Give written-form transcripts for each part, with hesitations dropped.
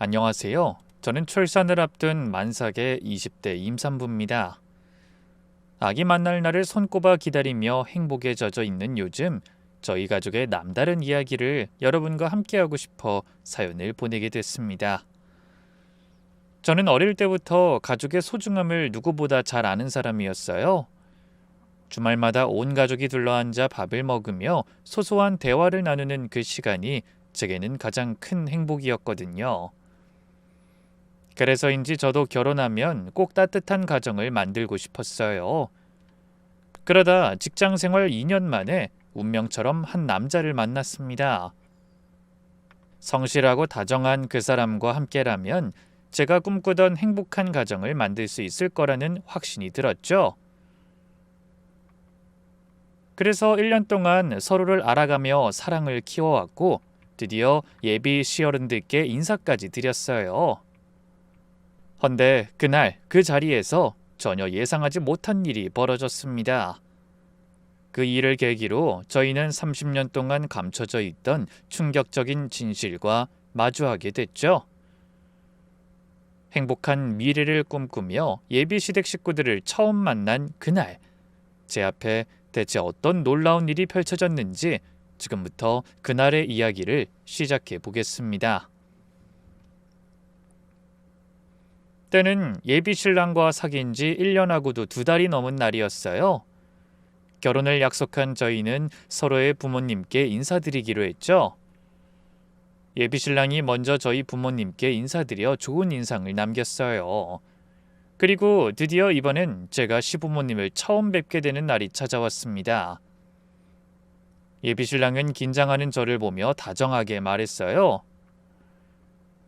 안녕하세요. 저는 출산을 앞둔 만삭의 20대 임산부입니다. 아기 만날 날을 손꼽아 기다리며 행복에 젖어 있는 요즘, 저희 가족의 남다른 이야기를 여러분과 함께하고 싶어 사연을 보내게 됐습니다. 저는 어릴 때부터 가족의 소중함을 누구보다 잘 아는 사람이었어요. 주말마다 온 가족이 둘러앉아 밥을 먹으며 소소한 대화를 나누는 그 시간이 제게는 가장 큰 행복이었거든요. 그래서인지 저도 결혼하면 꼭 따뜻한 가정을 만들고 싶었어요. 그러다 직장 생활 2년 만에 운명처럼 한 남자를 만났습니다. 성실하고 다정한 그 사람과 함께라면 제가 꿈꾸던 행복한 가정을 만들 수 있을 거라는 확신이 들었죠. 그래서 1년 동안 서로를 알아가며 사랑을 키워왔고 드디어 예비 시어른들께 인사까지 드렸어요. 헌데 그날 그 자리에서 전혀 예상하지 못한 일이 벌어졌습니다. 그 일을 계기로 저희는 30년 동안 감춰져 있던 충격적인 진실과 마주하게 됐죠. 행복한 미래를 꿈꾸며 예비시댁 식구들을 처음 만난 그날, 제 앞에 대체 어떤 놀라운 일이 펼쳐졌는지 지금부터 그날의 이야기를 시작해 보겠습니다. 때는 예비신랑과 사귄 지 1년하고도 2달이 넘은 날이었어요. 결혼을 약속한 저희는 서로의 부모님께 인사드리기로 했죠. 예비신랑이 먼저 저희 부모님께 인사드려 좋은 인상을 남겼어요. 그리고 드디어 이번엔 제가 시부모님을 처음 뵙게 되는 날이 찾아왔습니다. 예비신랑은 긴장하는 저를 보며 다정하게 말했어요.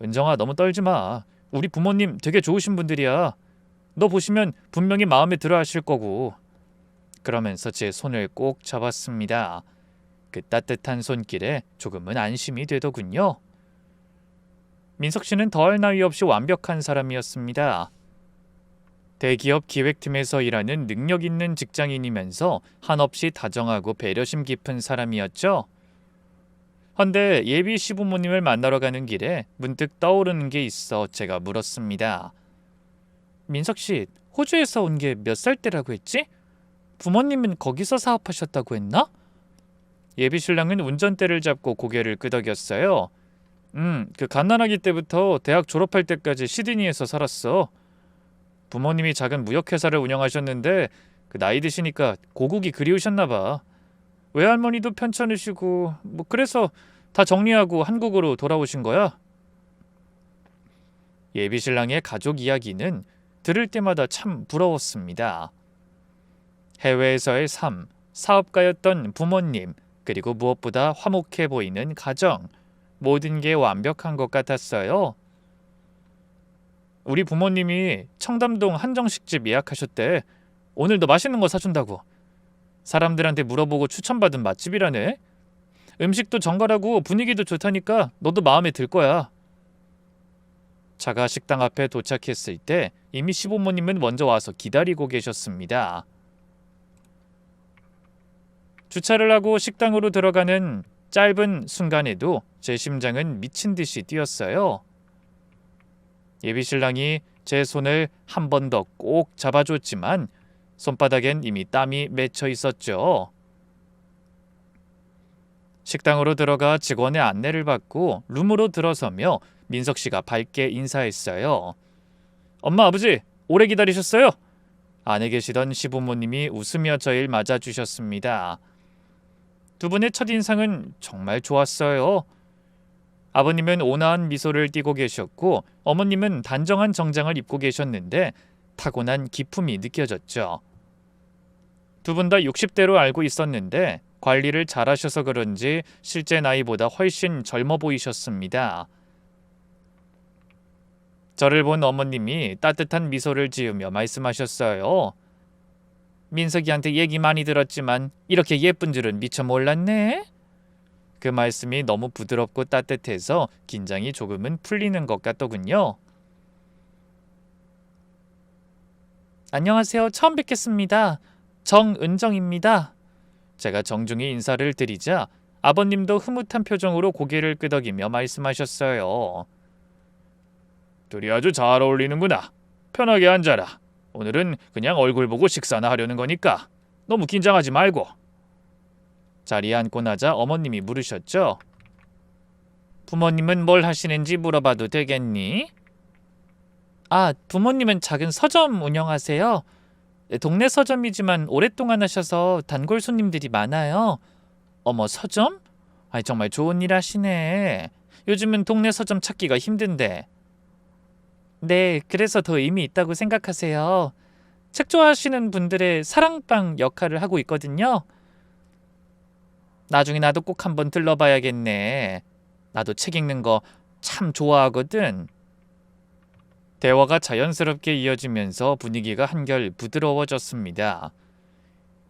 은정아, 너무 떨지 마. 우리 부모님 되게 좋으신 분들이야. 너 보시면 분명히 마음에 들어 하실 거고. 그러면서 제 손을 꼭 잡았습니다. 그 따뜻한 손길에 조금은 안심이 되더군요. 민석 씨는 더할 나위 없이 완벽한 사람이었습니다. 대기업 기획팀에서 일하는 능력 있는 직장인이면서 한없이 다정하고 배려심 깊은 사람이었죠. 헌데 예비 시부모님을 만나러 가는 길에 문득 떠오르는 게 있어 제가 물었습니다. 민석 씨, 호주에서 온 게 몇 살 때라고 했지? 부모님은 거기서 사업하셨다고 했나? 예비 신랑은 운전대를 잡고 고개를 끄덕였어요. 그 갓난아기 때부터 대학 졸업할 때까지 시드니에서 살았어. 부모님이 작은 무역회사를 운영하셨는데 그 나이 드시니까 고국이 그리우셨나 봐. 외할머니도 편찮으시고 그래서 다 정리하고 한국으로 돌아오신 거야? 예비 신랑의 가족 이야기는 들을 때마다 참 부러웠습니다. 해외에서의 삶, 사업가였던 부모님, 그리고 무엇보다 화목해 보이는 가정, 모든 게 완벽한 것 같았어요. 우리 부모님이 청담동 한정식집 예약하셨대. 오늘 너 맛있는 거 사준다고. 사람들한테 물어보고 추천받은 맛집이라네. 음식도 정갈하고 분위기도 좋다니까 너도 마음에 들 거야. 차가 식당 앞에 도착했을 때 이미 시부모님은 먼저 와서 기다리고 계셨습니다. 주차를 하고 식당으로 들어가는 짧은 순간에도 제 심장은 미친 듯이 뛰었어요. 예비신랑이 제 손을 한 번 더 꼭 잡아줬지만 손바닥엔 이미 땀이 맺혀 있었죠. 식당으로 들어가 직원의 안내를 받고 룸으로 들어서며 민석 씨가 밝게 인사했어요. 엄마, 아버지, 오래 기다리셨어요? 안에 계시던 시부모님이 웃으며 저를 맞아주셨습니다. 두 분의 첫인상은 정말 좋았어요. 아버님은 온화한 미소를 띠고 계셨고 어머님은 단정한 정장을 입고 계셨는데 타고난 기품이 느껴졌죠. 두 분 다 60대로 알고 있었는데 관리를 잘하셔서 그런지 실제 나이보다 훨씬 젊어 보이셨습니다. 저를 본 어머님이 따뜻한 미소를 지으며 말씀하셨어요. 민석이한테 얘기 많이 들었지만 이렇게 예쁜 줄은 미처 몰랐네. 그 말씀이 너무 부드럽고 따뜻해서 긴장이 조금은 풀리는 것 같더군요. 안녕하세요. 처음 뵙겠습니다. 정은정입니다. 제가 정중히 인사를 드리자 아버님도 흐뭇한 표정으로 고개를 끄덕이며 말씀하셨어요. 둘이 아주 잘 어울리는구나. 편하게 앉아라. 오늘은 그냥 얼굴 보고 식사나 하려는 거니까 너무 긴장하지 말고. 자리에 앉고 나자 어머님이 물으셨죠. 부모님은 뭘 하시는지 물어봐도 되겠니? 아, 부모님은 작은 서점 운영하세요. 동네 서점이지만 오랫동안 하셔서 단골 손님들이 많아요. 어머, 서점? 아이, 정말 좋은 일 하시네. 요즘은 동네 서점 찾기가 힘든데. 네, 그래서 더 의미 있다고 생각하세요. 책 좋아하시는 분들의 사랑방 역할을 하고 있거든요. 나중에 나도 꼭 한번 들러봐야겠네. 나도 책 읽는 거 참 좋아하거든. 대화가 자연스럽게 이어지면서 분위기가 한결 부드러워졌습니다.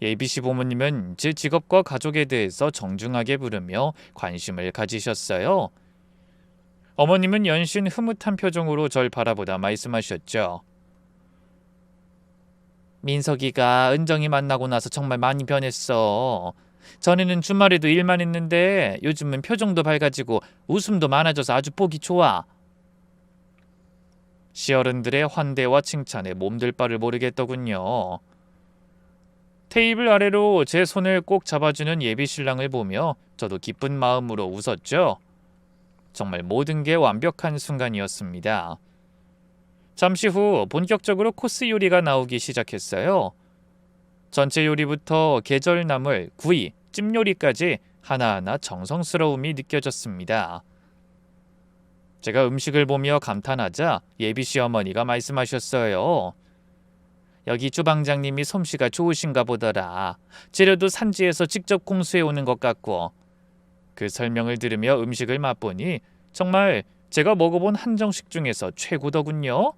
예비씨 부모님은 제 직업과 가족에 대해서 정중하게 부르며 관심을 가지셨어요. 어머님은 연신 흐뭇한 표정으로 절 바라보다 말씀하셨죠. 민석이가 은정이 만나고 나서 정말 많이 변했어. 전에는 주말에도 일만 했는데 요즘은 표정도 밝아지고 웃음도 많아져서 아주 보기 좋아. 시어른들의 환대와 칭찬에 몸둘 바를 모르겠더군요. 테이블 아래로 제 손을 꼭 잡아주는 예비신랑을 보며 저도 기쁜 마음으로 웃었죠. 정말 모든 게 완벽한 순간이었습니다. 잠시 후 본격적으로 코스 요리가 나오기 시작했어요. 전체 요리부터 계절나물, 구이, 찜요리까지 하나하나 정성스러움이 느껴졌습니다. 제가 음식을 보며 감탄하자 예비씨 어머니가 말씀하셨어요. 여기 주방장님이 솜씨가 좋으신가 보더라. 재료도 산지에서 직접 공수해 오는 것 같고. 그 설명을 들으며 음식을 맛보니 정말 제가 먹어본 한정식 중에서 최고더군요.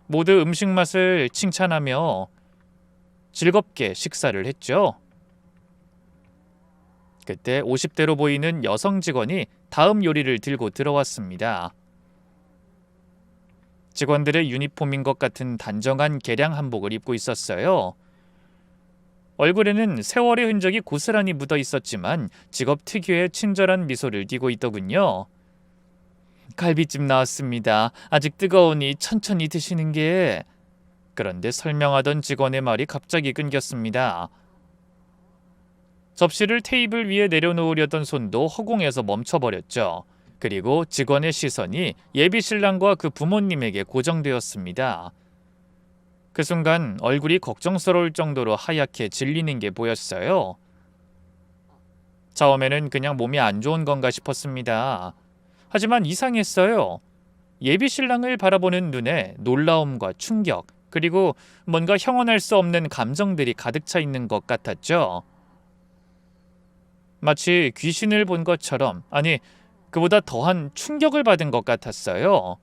모두 음식 맛을 칭찬하며 즐겁게 식사를 했죠. 그때 50대로 보이는 여성 직원이 다음 요리를 들고 들어왔습니다. 직원들의 유니폼인 것 같은 단정한 개량 한복을 입고 있었어요. 얼굴에는 세월의 흔적이 고스란히 묻어 있었지만 직업 특유의 친절한 미소를 띠고 있더군요. 갈비찜 나왔습니다. 아직 뜨거우니 천천히 드시는 게... 그런데 설명하던 직원의 말이 갑자기 끊겼습니다. 접시를 테이블 위에 내려놓으려던 손도 허공에서 멈춰버렸죠. 그리고 직원의 시선이 예비신랑과 그 부모님에게 고정되었습니다. 그 순간 얼굴이 걱정스러울 정도로 하얗게 질리는 게 보였어요. 처음에는 그냥 몸이 안 좋은 건가 싶었습니다. 하지만 이상했어요. 예비신랑을 바라보는 눈에 놀라움과 충격, 그리고 뭔가 형언할 수 없는 감정들이 가득 차 있는 것 같았죠. 마치 귀신을 본 것처럼, 아니, 그보다 더한 충격을 받은 것 같았어요.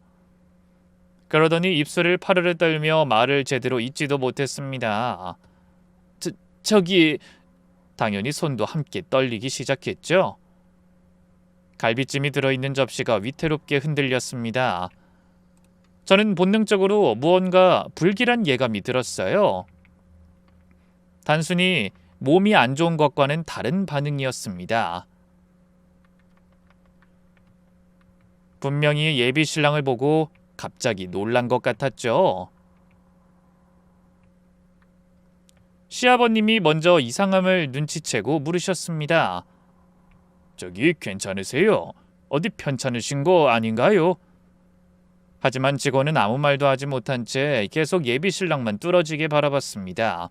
그러더니 입술을 파르르 떨며 말을 제대로 잇지도 못했습니다. 저기... 당연히 손도 함께 떨리기 시작했죠. 갈비찜이 들어있는 접시가 위태롭게 흔들렸습니다. 저는 본능적으로 무언가 불길한 예감이 들었어요. 단순히 몸이 안 좋은 것과는 다른 반응이었습니다. 분명히 예비신랑을 보고 갑자기 놀란 것 같았죠. 시아버님이 먼저 이상함을 눈치채고 물으셨습니다. 저기 괜찮으세요? 어디 편찮으신 거 아닌가요? 하지만 직원은 아무 말도 하지 못한 채 계속 예비신랑만 뚫어지게 바라봤습니다.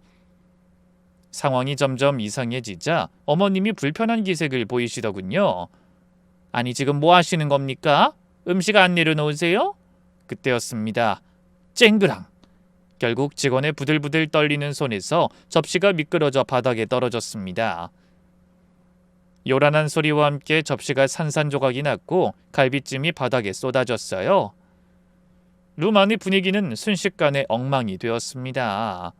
상황이 점점 이상해지자 어머님이 불편한 기색을 보이시더군요. 아니, 지금 뭐 하시는 겁니까? 음식 안 내려놓으세요? 그때였습니다. 쨍그랑! 결국 직원의 부들부들 떨리는 손에서 접시가 미끄러져 바닥에 떨어졌습니다. 요란한 소리와 함께 접시가 산산조각이 났고 갈비찜이 바닥에 쏟아졌어요. 룸 안의 분위기는 순식간에 엉망이 되었습니다.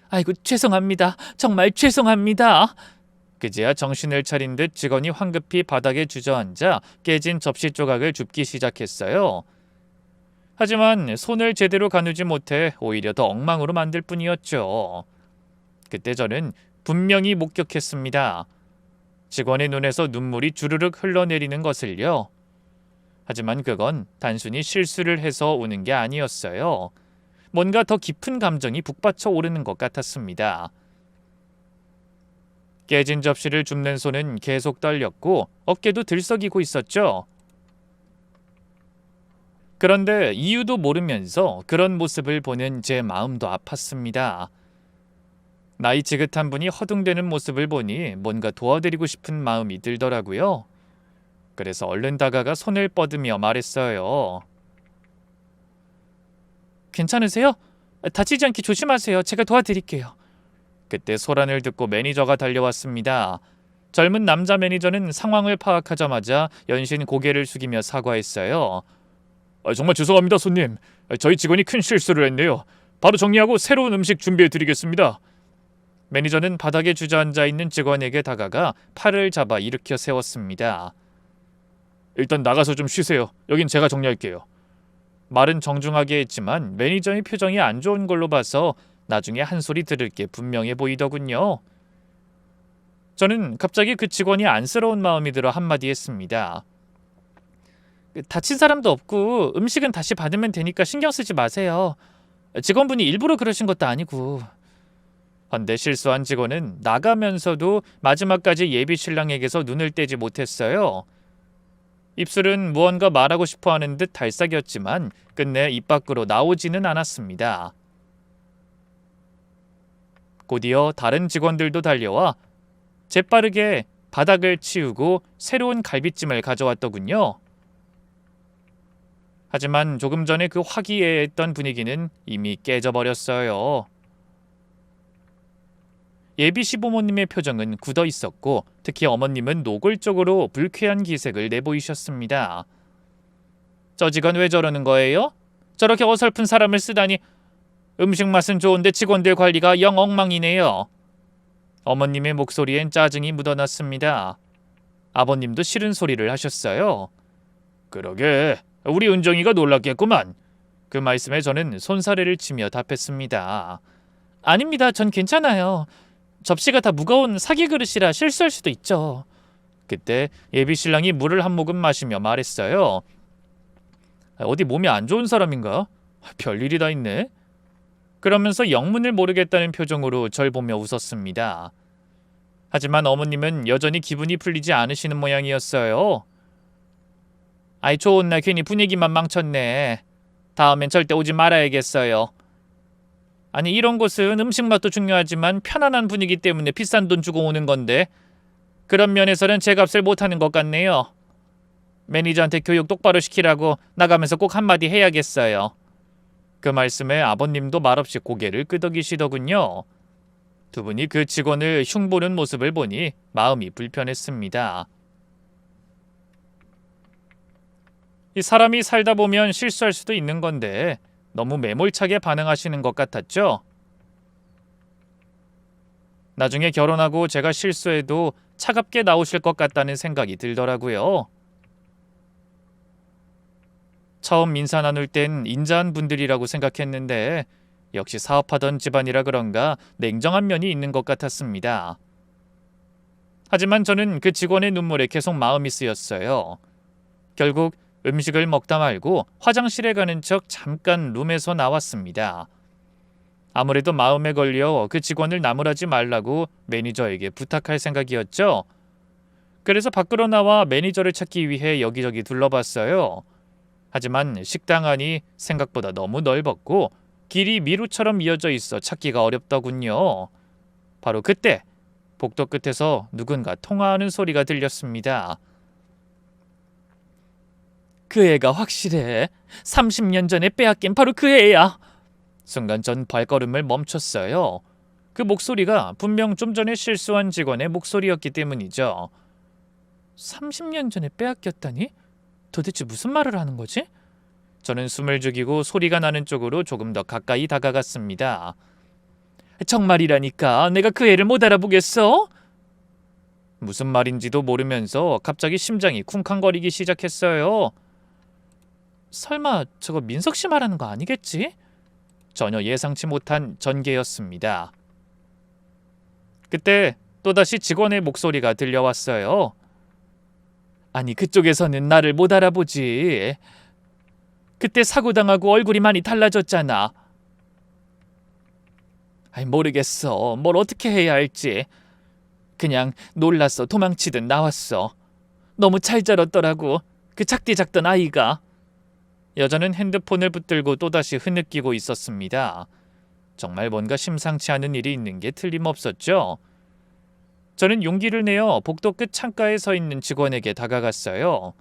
아이고, 죄송합니다. 정말 죄송합니다. 그제야 정신을 차린 듯 직원이 황급히 바닥에 주저앉아 깨진 접시 조각을 줍기 시작했어요. 하지만 손을 제대로 가누지 못해 오히려 더 엉망으로 만들 뿐이었죠. 그때 저는 분명히 목격했습니다. 직원의 눈에서 눈물이 주르륵 흘러내리는 것을요. 하지만 그건 단순히 실수를 해서 우는 게 아니었어요. 뭔가 더 깊은 감정이 북받쳐 오르는 것 같았습니다. 깨진 접시를 줍는 손은 계속 떨렸고 어깨도 들썩이고 있었죠. 그런데 이유도 모르면서 그런 모습을 보는 제 마음도 아팠습니다. 나이 지긋한 분이 허둥대는 모습을 보니 뭔가 도와드리고 싶은 마음이 들더라고요. 그래서 얼른 다가가 손을 뻗으며 말했어요. 괜찮으세요? 다치지 않게 조심하세요. 제가 도와드릴게요. 그때 소란을 듣고 매니저가 달려왔습니다. 젊은 남자 매니저는 상황을 파악하자마자 연신 고개를 숙이며 사과했어요. 정말 죄송합니다, 손님. 저희 직원이 큰 실수를 했네요. 바로 정리하고 새로운 음식 준비해드리겠습니다. 매니저는 바닥에 주저앉아 있는 직원에게 다가가 팔을 잡아 일으켜 세웠습니다. 일단 나가서 좀 쉬세요. 여긴 제가 정리할게요. 말은 정중하게 했지만 매니저의 표정이 안 좋은 걸로 봐서 나중에 한 소리 들을 게 분명해 보이더군요. 저는 갑자기 그 직원이 안쓰러운 마음이 들어 한마디 했습니다. 다친 사람도 없고 음식은 다시 받으면 되니까 신경 쓰지 마세요. 직원분이 일부러 그러신 것도 아니고. 헌데 실수한 직원은 나가면서도 마지막까지 예비 신랑에게서 눈을 떼지 못했어요. 입술은 무언가 말하고 싶어하는 듯 달싹였지만 끝내 입 밖으로 나오지는 않았습니다. 곧이어 다른 직원들도 달려와 재빠르게 바닥을 치우고 새로운 갈비찜을 가져왔더군요. 하지만 조금 전에 그 화기애애했던 분위기는 이미 깨져버렸어요. 예비 시부모님의 표정은 굳어 있었고 특히 어머님은 노골적으로 불쾌한 기색을 내보이셨습니다. 저 직원 왜 저러는 거예요? 저렇게 어설픈 사람을 쓰다니. 음식 맛은 좋은데 직원들 관리가 영 엉망이네요. 어머님의 목소리엔 짜증이 묻어났습니다. 아버님도 싫은 소리를 하셨어요. 그러게 우리 은정이가 놀랐겠구만. 그 말씀에 저는 손사래를 치며 답했습니다. 아닙니다. 전 괜찮아요. 접시가 다 무거운 사기 그릇이라 실수할 수도 있죠. 그때 예비신랑이 물을 한 모금 마시며 말했어요. 어디 몸이 안 좋은 사람인가? 별일이 다 있네. 그러면서 영문을 모르겠다는 표정으로 절 보며 웃었습니다. 하지만 어머님은 여전히 기분이 풀리지 않으시는 모양이었어요. 아이 좋은 날 괜히 분위기만 망쳤네. 다음엔 절대 오지 말아야겠어요. 아니 이런 곳은 음식 맛도 중요하지만 편안한 분위기 때문에 비싼 돈 주고 오는 건데 그런 면에서는 제 값을 못하는 것 같네요. 매니저한테 교육 똑바로 시키라고 나가면서 꼭 한마디 해야겠어요. 그 말씀에 아버님도 말없이 고개를 끄덕이시더군요. 두 분이 그 직원을 흉보는 모습을 보니 마음이 불편했습니다. 이 사람이 살다 보면 실수할 수도 있는 건데 너무 매몰차게 반응하시는 것 같았죠? 나중에 결혼하고 제가 실수해도 차갑게 나오실 것 같다는 생각이 들더라고요. 처음 인사 나눌 땐 인자한 분들이라고 생각했는데 역시 사업하던 집안이라 그런가 냉정한 면이 있는 것 같았습니다. 하지만 저는 그 직원의 눈물에 계속 마음이 쓰였어요. 결국 음식을 먹다 말고 화장실에 가는 척 잠깐 룸에서 나왔습니다. 아무래도 마음에 걸려 그 직원을 나무라지 말라고 매니저에게 부탁할 생각이었죠. 그래서 밖으로 나와 매니저를 찾기 위해 여기저기 둘러봤어요. 하지만 식당 안이 생각보다 너무 넓었고 길이 미루처럼 이어져 있어 찾기가 어렵더군요. 바로 그때 복도 끝에서 누군가 통화하는 소리가 들렸습니다. 그 애가 확실해. 30년 전에 빼앗긴 바로 그 애야. 순간 전 발걸음을 멈췄어요. 그 목소리가 분명 좀 전에 실수한 직원의 목소리였기 때문이죠. 30년 전에 빼앗겼다니? 도대체 무슨 말을 하는 거지? 저는 숨을 죽이고 소리가 나는 쪽으로 조금 더 가까이 다가갔습니다. 정말이라니까 내가 그 애를 못 알아보겠어? 무슨 말인지도 모르면서 갑자기 심장이 쿵쾅거리기 시작했어요. 설마 저거 민석 씨 말하는 거 아니겠지? 전혀 예상치 못한 전개였습니다. 그때 또다시 직원의 목소리가 들려왔어요. 아니, 그쪽에서는 나를 못 알아보지. 그때 사고당하고 얼굴이 많이 달라졌잖아. 모르겠어. 뭘 어떻게 해야 할지. 그냥 놀라서 도망치듯 나왔어. 너무 잘 자랐더라고. 그 작디 작던 아이가. 여자는 핸드폰을 붙들고 또다시 흐느끼고 있었습니다. 정말 뭔가 심상치 않은 일이 있는 게 틀림없었죠. 저는 용기를 내어 복도 끝 창가에 서 있는 직원에게 다가갔어요.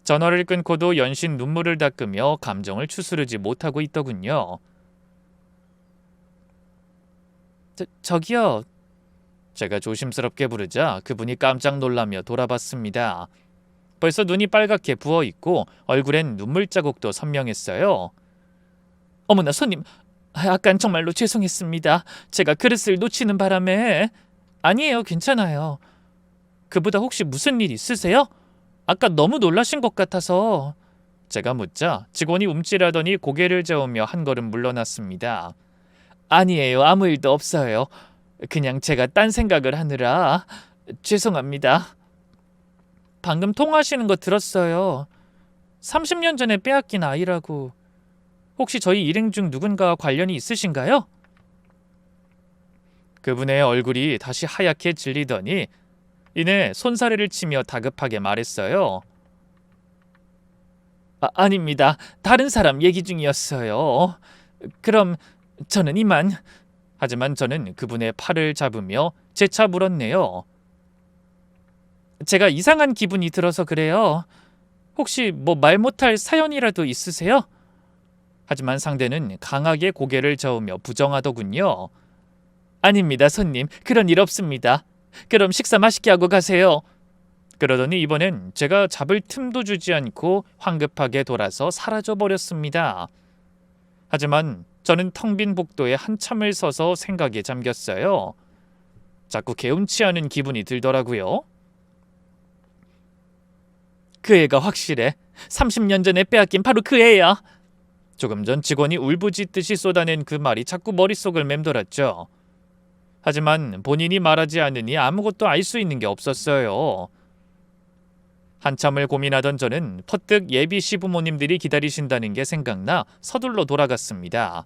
전화를 끊고도 연신 눈물을 닦으며 감정을 추스르지 못하고 있더군요. 저기요. 제가 조심스럽게 부르자 그분이 깜짝 놀라며 돌아봤습니다. 벌써 눈이 빨갛게 부어있고 얼굴엔 눈물 자국도 선명했어요. 어머나 손님, 아깐 정말로 죄송했습니다. 제가 그릇을 놓치는 바람에. 아니에요, 괜찮아요. 그보다 혹시 무슨 일 있으세요? 아까 너무 놀라신 것 같아서. 제가 묻자 직원이 움찔하더니 고개를 저으며 한 걸음 물러났습니다. 아니에요, 아무 일도 없어요. 그냥 제가 딴 생각을 하느라. 죄송합니다. 방금 통화하시는 거 들었어요. 30년 전에 빼앗긴 아이라고. 혹시 저희 일행 중 누군가와 관련이 있으신가요? 그분의 얼굴이 다시 하얗게 질리더니 이내 손사래를 치며 다급하게 말했어요. 아닙니다. 다른 사람 얘기 중이었어요. 그럼 저는 이만. 하지만 저는 그분의 팔을 잡으며 재차 물었네요. 제가 이상한 기분이 들어서 그래요. 혹시 뭐 말 못할 사연이라도 있으세요? 하지만 상대는 강하게 고개를 저으며 부정하더군요. 아닙니다, 손님. 그런 일 없습니다. 그럼 식사 맛있게 하고 가세요. 그러더니 이번엔 제가 잡을 틈도 주지 않고 황급하게 돌아서 사라져버렸습니다. 하지만 저는 텅 빈 복도에 한참을 서서 생각에 잠겼어요. 자꾸 개운치 않은 기분이 들더라고요. 그 애가 확실해. 30년 전에 빼앗긴 바로 그 애야. 조금 전 직원이 울부짖듯이 쏟아낸 그 말이 자꾸 머릿속을 맴돌았죠. 하지만 본인이 말하지 않으니 아무것도 알 수 있는 게 없었어요. 한참을 고민하던 저는 퍼뜩 예비 시부모님들이 기다리신다는 게 생각나 서둘러 돌아갔습니다.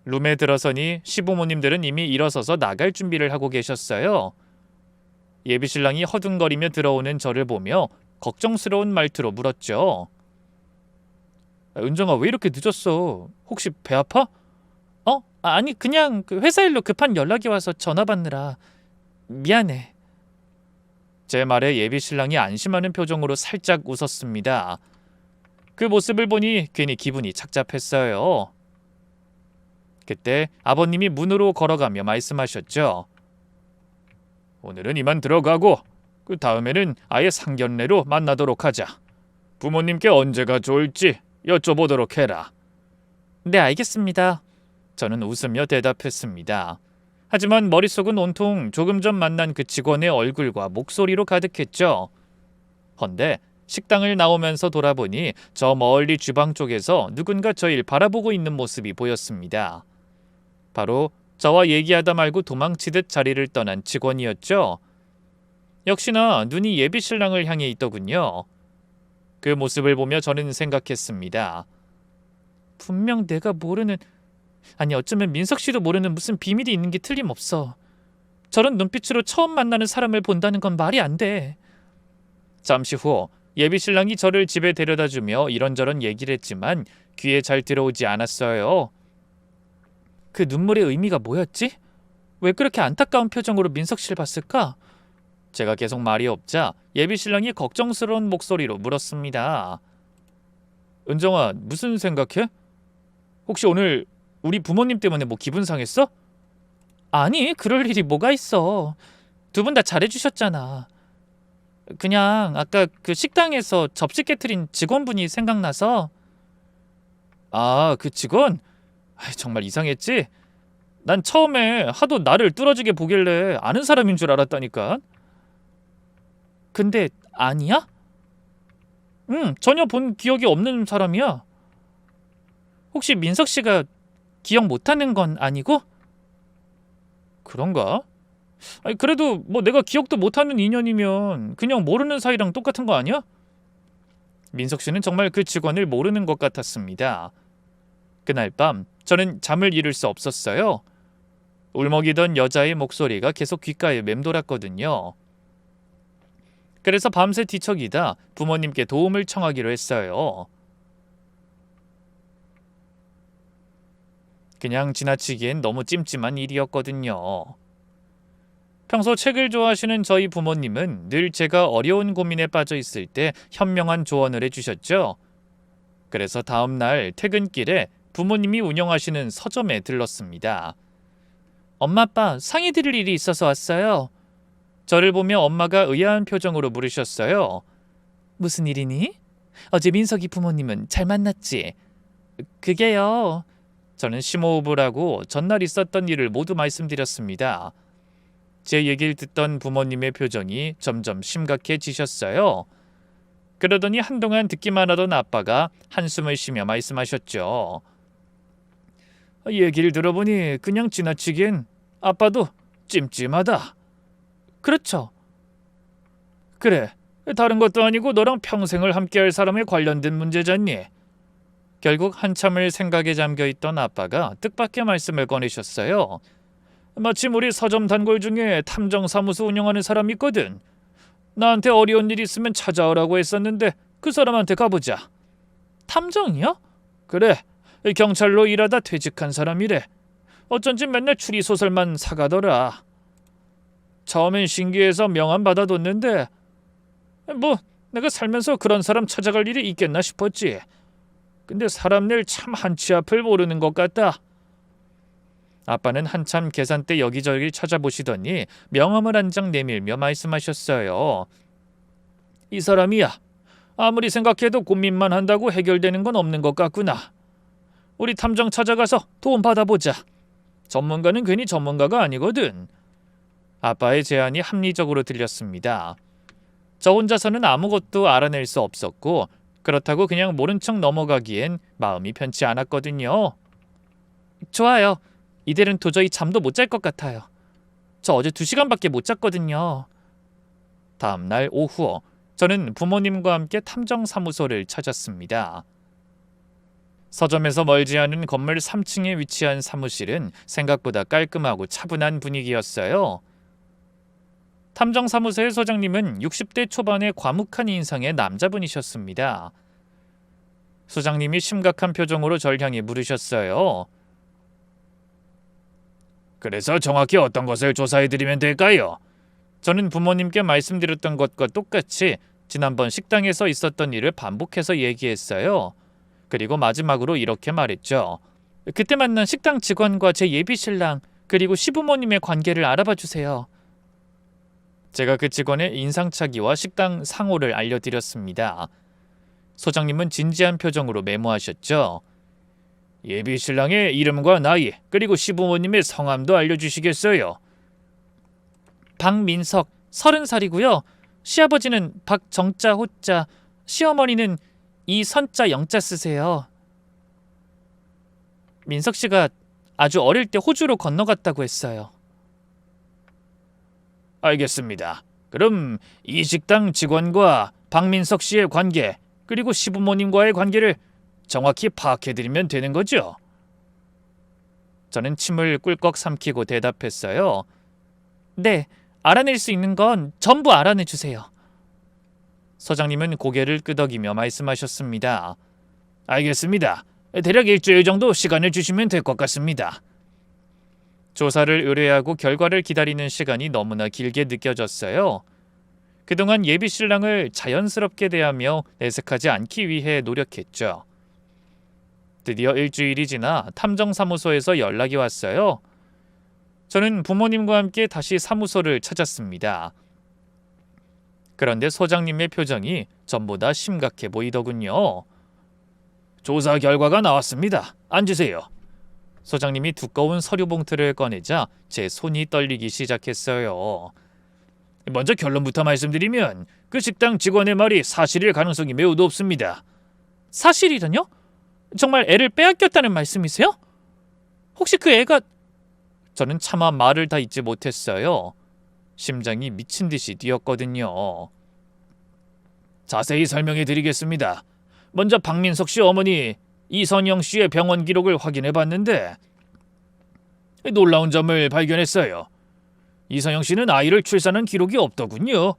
룸에 들어서니 시부모님들은 이미 일어서서 나갈 준비를 하고 계셨어요. 예비 신랑이 허둥거리며 들어오는 저를 보며 걱정스러운 말투로 물었죠. 은정아, 왜 이렇게 늦었어? 혹시 배 아파? 아니, 그냥 그 회사 일로 급한 연락이 와서 전화 받느라. 미안해. 제 말에 예비 신랑이 안심하는 표정으로 살짝 웃었습니다. 그 모습을 보니 괜히 기분이 착잡했어요. 그때 아버님이 문으로 걸어가며 말씀하셨죠. 오늘은 이만 들어가고 그 다음에는 아예 상견례로 만나도록 하자. 부모님께 언제가 좋을지 여쭤보도록 해라. 네, 알겠습니다. 저는 웃으며 대답했습니다. 하지만 머릿속은 온통 조금 전 만난 그 직원의 얼굴과 목소리로 가득했죠. 헌데 식당을 나오면서 돌아보니 저 멀리 주방 쪽에서 누군가 저를 바라보고 있는 모습이 보였습니다. 바로 저와 얘기하다 말고 도망치듯 자리를 떠난 직원이었죠. 역시나 눈이 예비 신랑을 향해 있더군요. 그 모습을 보며 저는 생각했습니다. 분명 내가 모르는, 아니 어쩌면 민석 씨도 모르는 무슨 비밀이 있는 게 틀림없어. 저런 눈빛으로 처음 만나는 사람을 본다는 건 말이 안 돼. 잠시 후 예비 신랑이 저를 집에 데려다주며 이런저런 얘기를 했지만 귀에 잘 들어오지 않았어요. 그 눈물의 의미가 뭐였지? 왜 그렇게 안타까운 표정으로 민석 씨를 봤을까? 제가 계속 말이 없자 예비 신랑이 걱정스러운 목소리로 물었습니다. 은정아, 무슨 생각해? 혹시 오늘 우리 부모님 때문에 뭐 기분 상했어? 아니, 그럴 일이 뭐가 있어. 두 분 다 잘해주셨잖아. 그냥 아까 그 식당에서 접시 깨트린 직원분이 생각나서. 아, 그 직원? 정말 이상했지? 난 처음에 하도 나를 뚫어지게 보길래 아는 사람인 줄 알았다니까. 근데 아니야? 응, 전혀 본 기억이 없는 사람이야. 혹시 민석 씨가 기억 못하는 건 아니고? 그런가? 아니, 그래도 뭐 내가 기억도 못하는 인연이면 그냥 모르는 사이랑 똑같은 거 아니야? 민석 씨는 정말 그 직원을 모르는 것 같았습니다. 그날 밤 저는 잠을 이룰 수 없었어요. 울먹이던 여자의 목소리가 계속 귓가에 맴돌았거든요. 그래서 밤새 뒤척이다 부모님께 도움을 청하기로 했어요. 그냥 지나치기엔 너무 찜찜한 일이었거든요. 평소 책을 좋아하시는 저희 부모님은 늘 제가 어려운 고민에 빠져 있을 때 현명한 조언을 해주셨죠. 그래서 다음 날 퇴근길에 부모님이 운영하시는 서점에 들렀습니다. 엄마 아빠 상의 드릴 일이 있어서 왔어요. 저를 보며 엄마가 의아한 표정으로 물으셨어요. 무슨 일이니? 어제 민석이 부모님은 잘 만났지? 그게요. 저는 심호흡을 하고 전날 있었던 일을 모두 말씀드렸습니다. 제 얘기를 듣던 부모님의 표정이 점점 심각해지셨어요. 그러더니 한동안 듣기만 하던 아빠가 한숨을 쉬며 말씀하셨죠. 얘기를 들어보니 그냥 지나치기엔 아빠도 찜찜하다. 그렇죠. 그래, 다른 것도 아니고 너랑 평생을 함께할 사람에 관련된 문제잖니. 결국 한참을 생각에 잠겨있던 아빠가 뜻밖의 말씀을 꺼내셨어요. 마침 우리 서점 단골 중에 탐정사무소 운영하는 사람이 있거든. 나한테 어려운 일 있으면 찾아오라고 했었는데 그 사람한테 가보자. 탐정이요? 그래, 경찰로 일하다 퇴직한 사람이래. 어쩐지 맨날 추리소설만 사가더라. 처음엔 신기해서 명함 받아뒀는데 뭐 내가 살면서 그런 사람 찾아갈 일이 있겠나 싶었지. 근데 사람 일 참 한치 앞을 모르는 것 같다. 아빠는 한참 계산대 여기저기 찾아보시더니 명함을 한 장 내밀며 말씀하셨어요. 이 사람이야. 아무리 생각해도 고민만 한다고 해결되는 건 없는 것 같구나. 우리 탐정 찾아가서 도움 받아보자. 전문가는 괜히 전문가가 아니거든. 아빠의 제안이 합리적으로 들렸습니다. 저 혼자서는 아무것도 알아낼 수 없었고 그렇다고 그냥 모른 척 넘어가기엔 마음이 편치 않았거든요. 좋아요. 이대로는 도저히 잠도 못 잘 것 같아요. 저 어제 2시간밖에 못 잤거든요. 다음 날 오후 저는 부모님과 함께 탐정사무소를 찾았습니다. 서점에서 멀지 않은 건물 3층에 위치한 사무실은 생각보다 깔끔하고 차분한 분위기였어요. 탐정사무소의 소장님은 60대 초반의 과묵한 인상의 남자분이셨습니다. 소장님이 심각한 표정으로 절 향해 물으셨어요. 그래서 정확히 어떤 것을 조사해드리면 될까요? 저는 부모님께 말씀드렸던 것과 똑같이 지난번 식당에서 있었던 일을 반복해서 얘기했어요. 그리고 마지막으로 이렇게 말했죠. 그때 만난 식당 직원과 제 예비신랑 그리고 시부모님의 관계를 알아봐 주세요. 제가 그 직원의 인상착의와 식당 상호를 알려드렸습니다. 소장님은 진지한 표정으로 메모하셨죠. 예비신랑의 이름과 나이 그리고 시부모님의 성함도 알려주시겠어요? 박민석 30살이고요. 시아버지는 박정자 호자, 시어머니는 이선자 영자 쓰세요. 민석 씨가 아주 어릴 때 호주로 건너갔다고 했어요. 알겠습니다. 그럼 이 식당 직원과 박민석 씨의 관계 그리고 시부모님과의 관계를 정확히 파악해드리면 되는 거죠? 저는 침을 꿀꺽 삼키고 대답했어요. 네, 알아낼 수 있는 건 전부 알아내주세요. 소장님은 고개를 끄덕이며 말씀하셨습니다. 알겠습니다. 대략 일주일 정도 시간을 주시면 될 것 같습니다. 조사를 의뢰하고 결과를 기다리는 시간이 너무나 길게 느껴졌어요. 그동안 예비신랑을 자연스럽게 대하며 내색하지 않기 위해 노력했죠. 드디어 일주일이 지나 탐정사무소에서 연락이 왔어요. 저는 부모님과 함께 다시 사무소를 찾았습니다. 그런데 소장님의 표정이 전보다 심각해 보이더군요. 조사 결과가 나왔습니다. 앉으세요. 소장님이 두꺼운 서류 봉투를 꺼내자 제 손이 떨리기 시작했어요. 먼저 결론부터 말씀드리면 그 식당 직원의 말이 사실일 가능성이 매우 높습니다. 사실이라뇨? 정말 애를 빼앗겼다는 말씀이세요? 혹시 그 애가... 저는 차마 말을 다 잇지 못했어요. 심장이 미친 듯이 뛰었거든요. 자세히 설명해 드리겠습니다. 먼저 박민석 씨 어머니 이선영 씨의 병원 기록을 확인해 봤는데 놀라운 점을 발견했어요. 이선영 씨는 아이를 출산한 기록이 없더군요.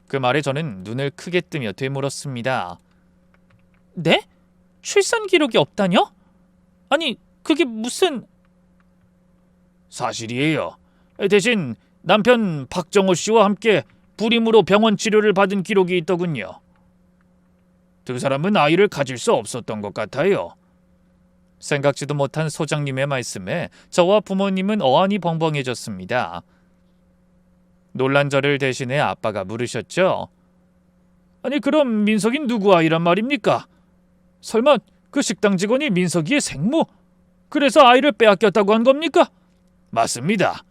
그 말에 저는 눈을 크게 뜨며 되물었습니다. 네? 출산 기록이 없다뇨? 아니, 그게 무슨... 사실이에요. 대신 남편 박정호 씨와 함께 불임으로 병원 치료를 받은 기록이 있더군요. 두 사람은 아이를 가질 수 없었던 것 같아요. 생각지도 못한 소장님의 말씀에 저와 부모님은 어안이 벙벙해졌습니다. 놀란 저를 대신해 아빠가 물으셨죠. 아니 그럼 민석이 누구 아이란 말입니까? 설마 그 식당 직원이 민석이의 생모? 그래서 아이를 빼앗겼다고 한 겁니까? 맞습니다.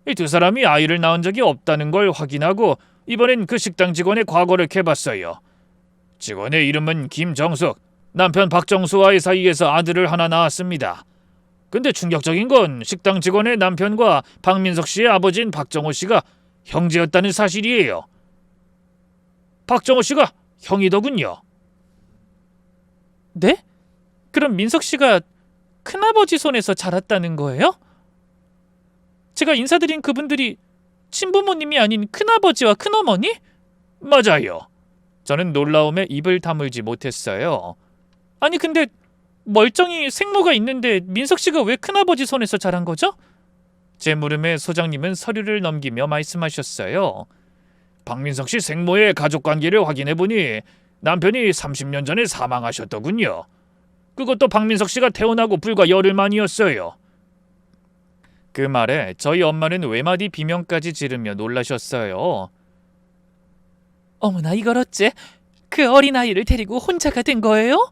이 두 사람이 아이를 낳은 적이 없다는 걸 확인하고 이번엔 그 식당 직원의 과거를 캐봤어요. 직원의 이름은 김정숙, 남편 박정수와의 사이에서 아들을 하나 낳았습니다. 근데 충격적인 건 식당 직원의 남편과 박민석 씨의 아버지인 박정호 씨가 형제였다는 사실이에요. 박정호 씨가 형이더군요. 네? 그럼 민석 씨가 큰아버지 손에서 자랐다는 거예요? 제가 인사드린 그분들이 친부모님이 아닌 큰아버지와 큰어머니? 맞아요. 저는 놀라움에 입을 다물지 못했어요. 아니 근데 멀쩡히 생모가 있는데 민석 씨가 왜 큰아버지 손에서 자란 거죠? 제 물음에 소장님은 서류를 넘기며 말씀하셨어요. 박민석 씨 생모의 가족관계를 확인해보니 남편이 30년 전에 사망하셨더군요. 그것도 박민석 씨가 태어나고 불과 열흘 만이었어요. 그 말에 저희 엄마는 외마디 비명까지 지르며 놀라셨어요. 어머나 이걸 어째? 그 어린아이를 데리고 혼자가 된 거예요?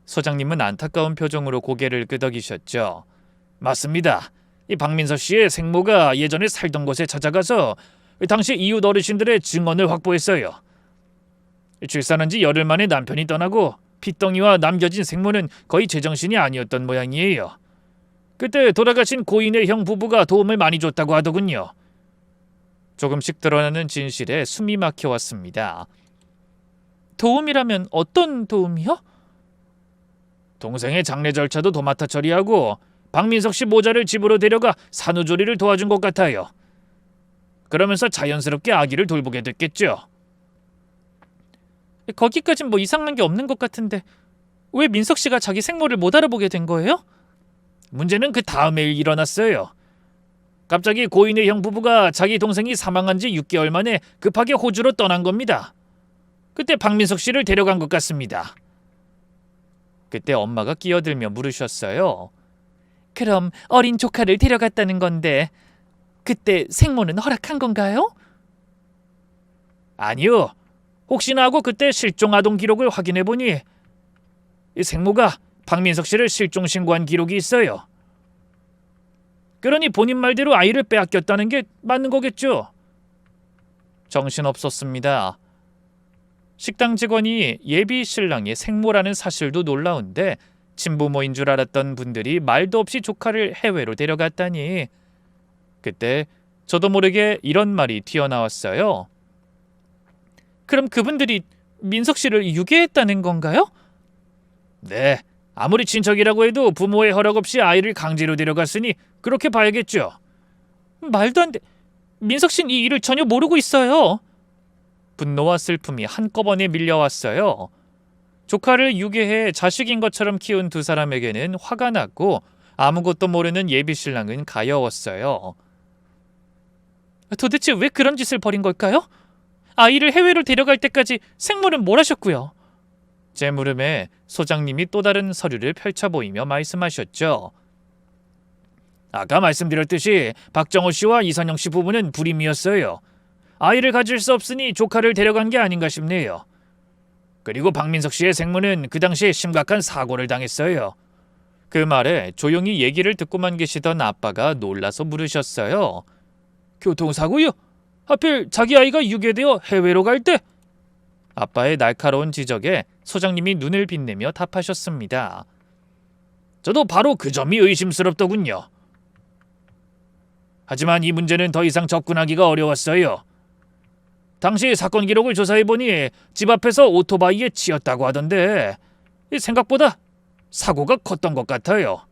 소장님은 안타까운 표정으로 고개를 끄덕이셨죠. 맞습니다. 이 박민석 씨의 생모가 예전에 살던 곳에 찾아가서 당시 이웃 어르신들의 증언을 확보했어요. 출산한 지 열흘 만에 남편이 떠나고 핏덩이와 남겨진 생모는 거의 제정신이 아니었던 모양이에요. 그때 돌아가신 고인의 형 부부가 도움을 많이 줬다고 하더군요. 조금씩 드러나는 진실에 숨이 막혀왔습니다. 도움이라면 어떤 도움이요? 동생의 장례 절차도 도맡아 처리하고 박민석 씨 모자를 집으로 데려가 산후조리를 도와준 것 같아요. 그러면서 자연스럽게 아기를 돌보게 됐겠죠. 거기까진 뭐 이상한 게 없는 것 같은데 왜 민석 씨가 자기 생모를 못 알아보게 된 거예요? 문제는 그 다음에 일어났어요. 갑자기 고인의 형 부부가 자기 동생이 사망한 지 6개월 만에 급하게 호주로 떠난 겁니다. 그때 박민석 씨를 데려간 것 같습니다. 그때 엄마가 끼어들며 물으셨어요. 그럼 어린 조카를 데려갔다는 건데 그때 생모는 허락한 건가요? 아니요. 혹시나 하고 그때 실종 아동 기록을 확인해보니 이 생모가 박민석 씨를 실종 신고한 기록이 있어요. 그러니 본인 말대로 아이를 빼앗겼다는 게 맞는 거겠죠. 정신없었습니다. 식당 직원이 예비 신랑의 생모라는 사실도 놀라운데 친부모인 줄 알았던 분들이 말도 없이 조카를 해외로 데려갔다니. 그때 저도 모르게 이런 말이 튀어나왔어요. 그럼 그분들이 민석 씨를 유괴했다는 건가요? 네. 아무리 친척이라고 해도 부모의 허락 없이 아이를 강제로 데려갔으니 그렇게 봐야겠죠. 말도 안 돼. 민석 씨는 이 일을 전혀 모르고 있어요. 분노와 슬픔이 한꺼번에 밀려왔어요. 조카를 유괴해 자식인 것처럼 키운 두 사람에게는 화가 났고 아무것도 모르는 예비신랑은 가여웠어요. 도대체 왜 그런 짓을 벌인 걸까요? 아이를 해외로 데려갈 때까지 생모는 뭘 하셨고요? 제 물음에 소장님이 또 다른 서류를 펼쳐 보이며 말씀하셨죠. 아까 말씀드렸듯이 박정호 씨와 이선영 씨 부부는 불임이었어요. 아이를 가질 수 없으니 조카를 데려간 게 아닌가 싶네요. 그리고 박민석 씨의 생모는 그 당시에 심각한 사고를 당했어요. 그 말에 조용히 얘기를 듣고만 계시던 아빠가 놀라서 물으셨어요. 교통사고요? 하필 자기 아이가 유괴되어 해외로 갈 때? 아빠의 날카로운 지적에 소장님이 눈을 빛내며 답하셨습니다. 저도 바로 그 점이 의심스럽더군요. 하지만 이 문제는 더 이상 접근하기가 어려웠어요. 당시 사건 기록을 조사해보니 집 앞에서 오토바이에 치였다고 하던데 생각보다 사고가 컸던 것 같아요.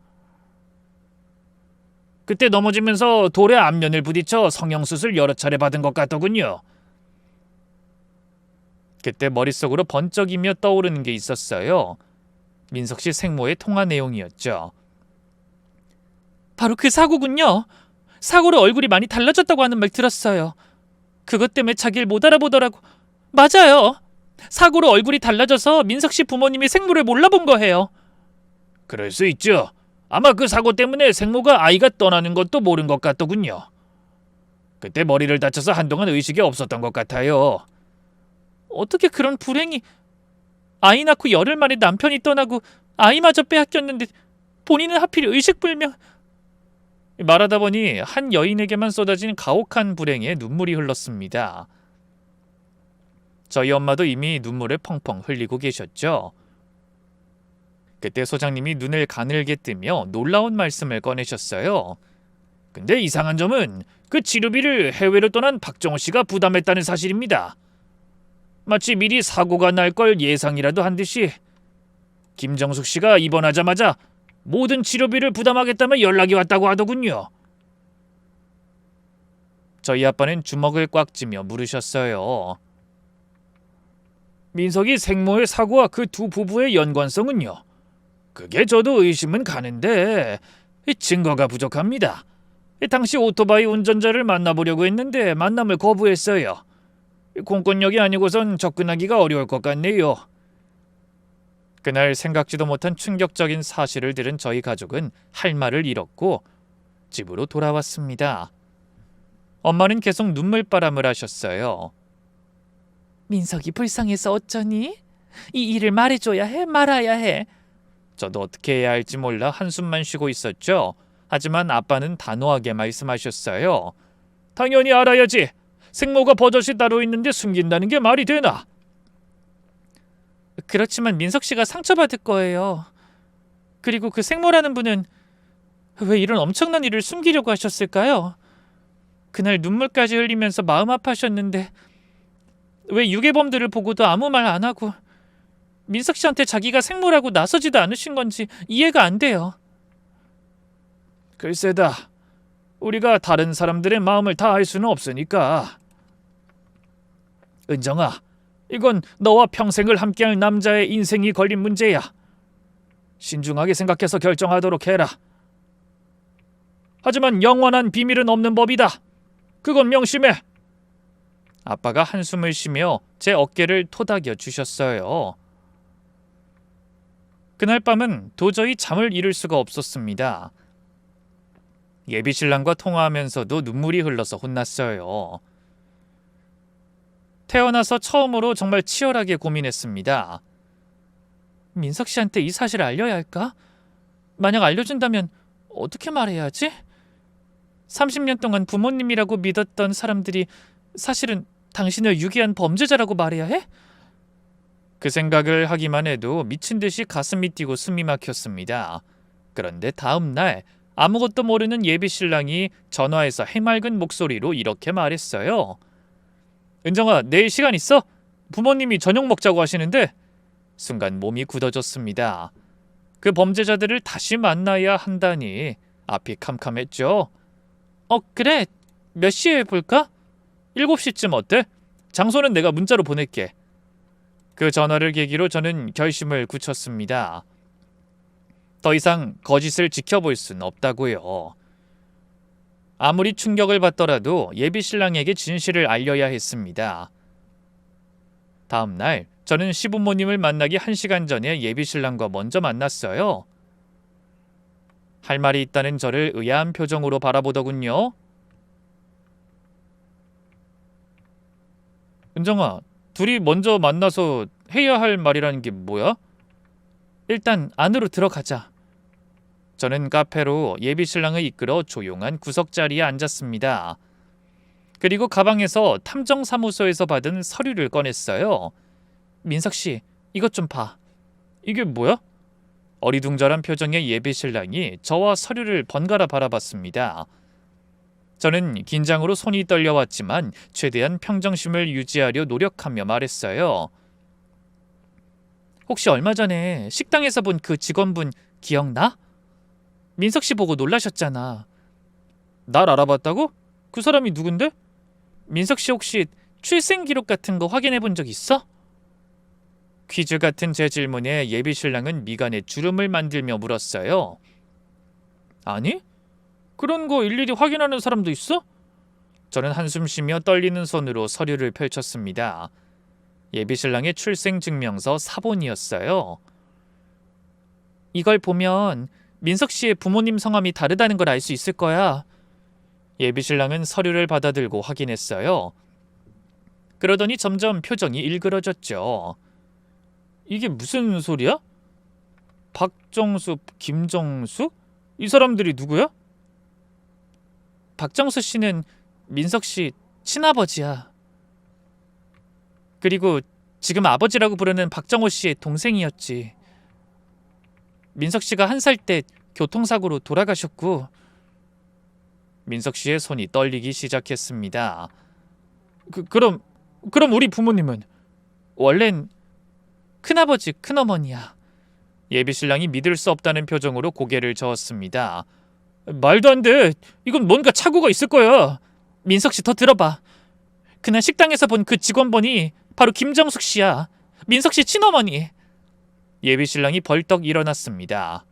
그때 넘어지면서 돌의 앞면을 부딪혀 성형수술 여러 차례 받은 것 같더군요. 그때 머릿속으로 번쩍이며 떠오르는 게 있었어요. 민석 씨 생모의 통화 내용이었죠. 바로 그 사고군요. 사고로 얼굴이 많이 달라졌다고 하는 말 들었어요. 그것 때문에 자기를 못 알아보더라고. 맞아요. 사고로 얼굴이 달라져서 민석 씨 부모님이 생모를 몰라본 거예요. 그럴 수 있죠. 아마 그 사고 때문에 생모가 아이가 떠나는 것도 모른 것 같더군요. 그때 머리를 다쳐서 한동안 의식이 없었던 것 같아요. 어떻게 그런 불행이... 아이 낳고 열흘 만에 남편이 떠나고 아이마저 빼앗겼는데 본인은 하필 의식불명... 말하다 보니 한 여인에게만 쏟아진 가혹한 불행에 눈물이 흘렀습니다. 저희 엄마도 이미 눈물을 펑펑 흘리고 계셨죠. 그때 소장님이 눈을 가늘게 뜨며 놀라운 말씀을 꺼내셨어요. 근데 이상한 점은 그 치료비를 해외로 떠난 박정호 씨가 부담했다는 사실입니다. 마치 미리 사고가 날 걸 예상이라도 한 듯이 김정숙 씨가 입원하자마자 모든 치료비를 부담하겠다며 연락이 왔다고 하더군요. 저희 아빠는 주먹을 꽉 쥐며 물으셨어요. 민석이 생모의 사고와 그 두 부부의 연관성은요? 그게 저도 의심은 가는데 증거가 부족합니다. 당시 오토바이 운전자를 만나보려고 했는데 만남을 거부했어요. 공권력이 아니고선 접근하기가 어려울 것 같네요. 그날 생각지도 못한 충격적인 사실을 들은 저희 가족은 할 말을 잃었고 집으로 돌아왔습니다. 엄마는 계속 눈물바람을 하셨어요. 민석이 불쌍해서 어쩌니? 이 일을 말해줘야 해, 말아야 해. 저도 어떻게 해야 할지 몰라 한숨만 쉬고 있었죠. 하지만 아빠는 단호하게 말씀하셨어요. 당연히 알아야지. 생모가 버젓이 따로 있는데 숨긴다는 게 말이 되나? 그렇지만 민석 씨가 상처받을 거예요. 그리고 그 생모라는 분은 왜 이런 엄청난 일을 숨기려고 하셨을까요? 그날 눈물까지 흘리면서 마음 아파하셨는데 왜 유괴범들을 보고도 아무 말 안 하고 민석 씨한테 자기가 생모라고 나서지도 않으신 건지 이해가 안 돼요. 글쎄다. 우리가 다른 사람들의 마음을 다 알 수는 없으니까. 은정아, 이건 너와 평생을 함께할 남자의 인생이 걸린 문제야. 신중하게 생각해서 결정하도록 해라. 하지만 영원한 비밀은 없는 법이다. 그건 명심해. 아빠가 한숨을 쉬며 제 어깨를 토닥여 주셨어요. 그날 밤은 도저히 잠을 이룰 수가 없었습니다. 예비신랑과 통화하면서도 눈물이 흘러서 혼났어요. 태어나서 처음으로 정말 치열하게 고민했습니다. 민석 씨한테 이 사실을 알려야 할까? 만약 알려준다면 어떻게 말해야 하지? 30년 동안 부모님이라고 믿었던 사람들이 사실은 당신을 유기한 범죄자라고 말해야 해? 그 생각을 하기만 해도 미친 듯이 가슴이 뛰고 숨이 막혔습니다. 그런데 다음 날 아무것도 모르는 예비신랑이 전화해서 해맑은 목소리로 이렇게 말했어요. 은정아, 내일 시간 있어? 부모님이 저녁 먹자고 하시는데. 순간 몸이 굳어졌습니다. 그 범죄자들을 다시 만나야 한다니 앞이 캄캄했죠. 그래. 몇 시에 볼까? 7시쯤 어때? 장소는 내가 문자로 보낼게. 그 전화를 계기로 저는 결심을 굳혔습니다. 더 이상 거짓을 지켜볼 순 없다고요. 아무리 충격을 받더라도 예비신랑에게 진실을 알려야 했습니다. 다음 날 저는 시부모님을 만나기 1시간 전에 예비신랑과 먼저 만났어요. 할 말이 있다는 저를 의아한 표정으로 바라보더군요. 은정아, 둘이 먼저 만나서 해야 할 말이라는 게 뭐야? 일단 안으로 들어가자. 저는 카페로 예비신랑을 이끌어 조용한 구석자리에 앉았습니다. 그리고 가방에서 탐정사무소에서 받은 서류를 꺼냈어요. 민석씨, 이것 좀 봐. 이게 뭐야? 어리둥절한 표정의 예비신랑이 저와 서류를 번갈아 바라봤습니다. 저는 긴장으로 손이 떨려왔지만 최대한 평정심을 유지하려 노력하며 말했어요. 혹시 얼마 전에 식당에서 본 그 직원분 기억나? 민석 씨 보고 놀라셨잖아. 날 알아봤다고? 그 사람이 누군데? 민석 씨 혹시 출생 기록 같은 거 확인해 본 적 있어? 퀴즈 같은 제 질문에 예비 신랑은 미간에 주름을 만들며 물었어요. 아니? 그런 거 일일이 확인하는 사람도 있어? 저는 한숨 쉬며 떨리는 손으로 서류를 펼쳤습니다. 예비 신랑의 출생 증명서 사본이었어요. 이걸 보면 민석 씨의 부모님 성함이 다르다는 걸 알 수 있을 거야. 예비 신랑은 서류를 받아들고 확인했어요. 그러더니 점점 표정이 일그러졌죠. 이게 무슨 소리야? 박정수, 김정수? 이 사람들이 누구야? 박정수 씨는 민석 씨 친아버지야. 그리고 지금 아버지라고 부르는 박정호 씨의 동생이었지. 민석 씨가 1살 때 교통사고로 돌아가셨고. 민석 씨의 손이 떨리기 시작했습니다. 그럼 우리 부모님은? 원래는 큰아버지, 큰어머니야. 예비 신랑이 믿을 수 없다는 표정으로 고개를 저었습니다. 말도 안 돼. 이건 뭔가 착오가 있을 거야. 민석 씨 더 들어봐. 그날 식당에서 본 그 직원분이 바로 김정숙 씨야. 민석 씨 친어머니. 예비 신랑이 벌떡 일어났습니다.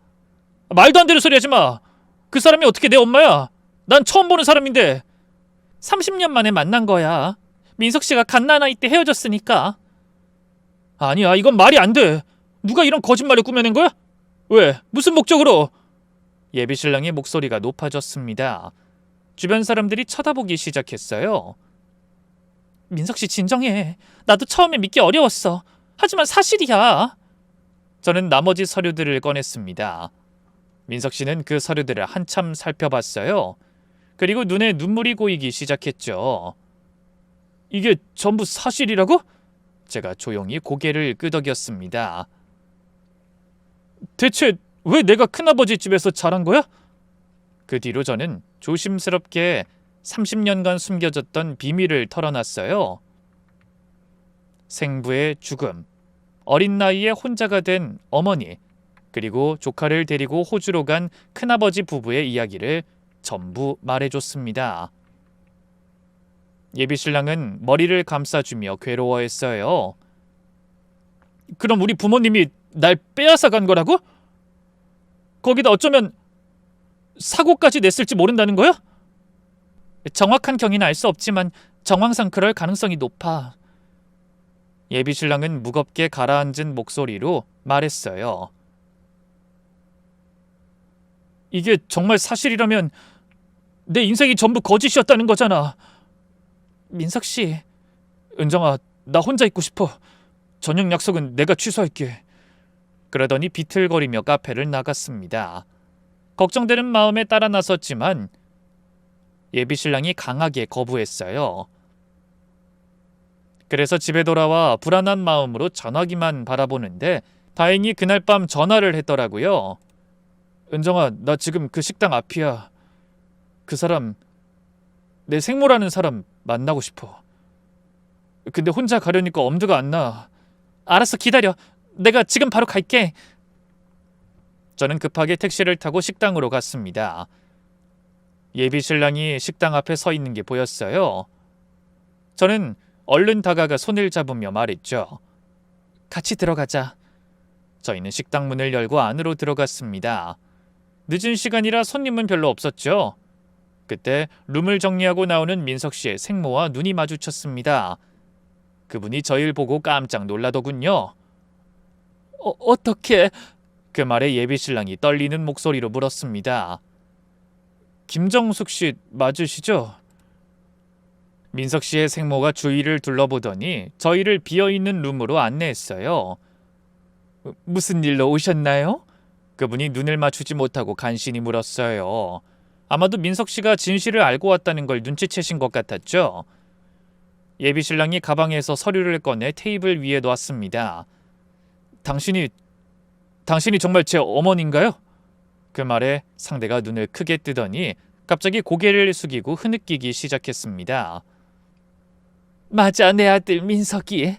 말도 안 되는 소리 하지 마. 그 사람이 어떻게 내 엄마야? 난 처음 보는 사람인데. 30년 만에 만난 거야. 민석 씨가 갓난아이 때 헤어졌으니까. 아니야, 이건 말이 안 돼. 누가 이런 거짓말을 꾸며낸 거야? 왜? 무슨 목적으로? 예비 신랑의 목소리가 높아졌습니다. 주변 사람들이 쳐다보기 시작했어요. 민석 씨 진정해. 나도 처음에 믿기 어려웠어. 하지만 사실이야. 저는 나머지 서류들을 꺼냈습니다. 민석 씨는 그 서류들을 한참 살펴봤어요. 그리고 눈에 눈물이 고이기 시작했죠. 이게 전부 사실이라고? 제가 조용히 고개를 끄덕였습니다. 대체 왜 내가 큰아버지 집에서 자란 거야? 그 뒤로 저는 조심스럽게 30년간 숨겨졌던 비밀을 털어놨어요. 생부의 죽음, 어린 나이에 혼자가 된 어머니, 그리고 조카를 데리고 호주로 간 큰아버지 부부의 이야기를 전부 말해줬습니다. 예비 신랑은 머리를 감싸주며 괴로워했어요. 그럼 우리 부모님이 날 빼앗아 간 거라고? 거기다 어쩌면 사고까지 냈을지 모른다는 거야? 정확한 경위는 알 수 없지만 정황상 그럴 가능성이 높아. 예비 신랑은 무겁게 가라앉은 목소리로 말했어요. 이게 정말 사실이라면 내 인생이 전부 거짓이었다는 거잖아. 민석 씨. 은정아, 나 혼자 있고 싶어. 저녁 약속은 내가 취소할게. 그러더니 비틀거리며 카페를 나갔습니다. 걱정되는 마음에 따라 나섰지만 예비 신랑이 강하게 거부했어요. 그래서 집에 돌아와 불안한 마음으로 전화기만 바라보는데 다행히 그날 밤 전화를 했더라고요. 은정아, 나 지금 그 식당 앞이야. 그 사람, 내 생모라는 사람 만나고 싶어. 근데 혼자 가려니까 엄두가 안 나. 알았어, 기다려. 내가 지금 바로 갈게. 저는 급하게 택시를 타고 식당으로 갔습니다. 예비 신랑이 식당 앞에 서 있는 게 보였어요. 저는 얼른 다가가 손을 잡으며 말했죠. 같이 들어가자. 저희는 식당 문을 열고 안으로 들어갔습니다. 늦은 시간이라 손님은 별로 없었죠. 그때 룸을 정리하고 나오는 민석 씨의 생모와 눈이 마주쳤습니다. 그분이 저희를 보고 깜짝 놀라더군요. 어떻게? 그 말에 예비 신랑이 떨리는 목소리로 물었습니다. 김정숙 씨 맞으시죠? 민석 씨의 생모가 주위를 둘러보더니 저희를 비어있는 룸으로 안내했어요. 무슨 일로 오셨나요? 그분이 눈을 맞추지 못하고 간신히 물었어요. 아마도 민석 씨가 진실을 알고 왔다는 걸 눈치채신 것 같았죠. 예비 신랑이 가방에서 서류를 꺼내 테이블 위에 놓았습니다. 당신이 정말 제 어머니인가요? 그 말에 상대가 눈을 크게 뜨더니 갑자기 고개를 숙이고 흐느끼기 시작했습니다. 맞아, 내 아들 민석이.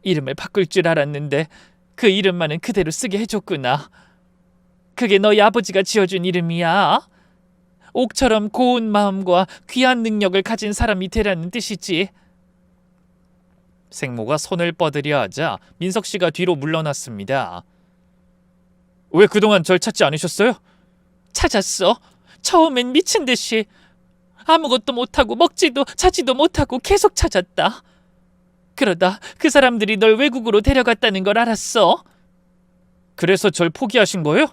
이름을 바꿀 줄 알았는데 그 이름만은 그대로 쓰게 해줬구나. 그게 너희 아버지가 지어준 이름이야. 옥처럼 고운 마음과 귀한 능력을 가진 사람이 되라는 뜻이지. 생모가 손을 뻗으려 하자 민석 씨가 뒤로 물러났습니다. 왜 그동안 절 찾지 않으셨어요? 찾았어. 처음엔 미친 듯이. 아무것도 못하고 먹지도 자지도 못하고 계속 찾았다. 그러다 그 사람들이 널 외국으로 데려갔다는 걸 알았어. 그래서 절 포기하신 거예요?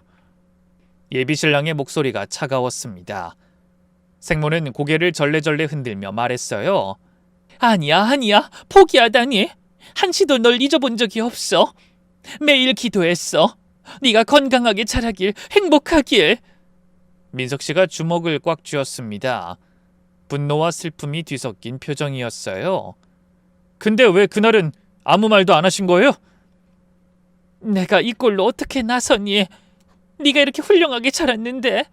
예비신랑의 목소리가 차가웠습니다. 생모는 고개를 절레절레 흔들며 말했어요. 아니야. 포기하다니. 한시도 널 잊어본 적이 없어. 매일 기도했어. 네가 건강하게 자라길, 행복하길. 민석 씨가 주먹을 꽉 쥐었습니다. 분노와 슬픔이 뒤섞인 표정이었어요. 근데 왜 그날은 아무 말도 안 하신 거예요? 내가 이 꼴로 어떻게 나서니? 네가 이렇게 훌륭하게 자랐는데.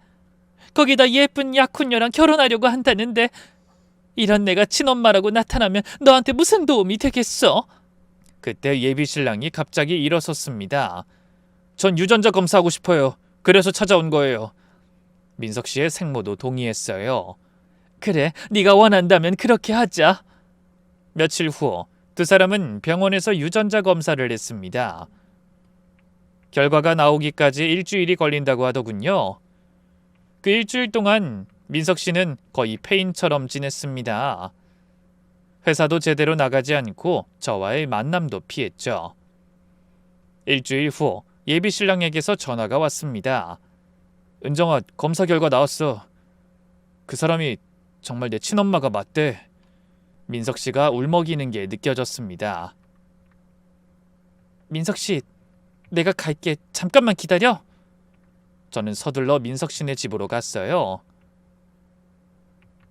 거기다 예쁜 약혼녀랑 결혼하려고 한다는데 이런 내가 친엄마라고 나타나면 너한테 무슨 도움이 되겠어? 그때 예비신랑이 갑자기 일어섰습니다. 전 유전자 검사하고 싶어요. 그래서 찾아온 거예요. 민석 씨의 생모도 동의했어요. 그래, 네가 원한다면 그렇게 하자. 며칠 후 두 사람은 병원에서 유전자 검사를 했습니다. 결과가 나오기까지 일주일이 걸린다고 하더군요. 그 일주일 동안 민석 씨는 거의 폐인처럼 지냈습니다. 회사도 제대로 나가지 않고 저와의 만남도 피했죠. 일주일 후 예비신랑에게서 전화가 왔습니다. 은정아, 검사 결과 나왔어. 그 사람이 정말 내 친엄마가 맞대. 민석 씨가 울먹이는 게 느껴졌습니다. 민석 씨, 내가 갈게. 잠깐만 기다려. 저는 서둘러 민석 씨네 집으로 갔어요.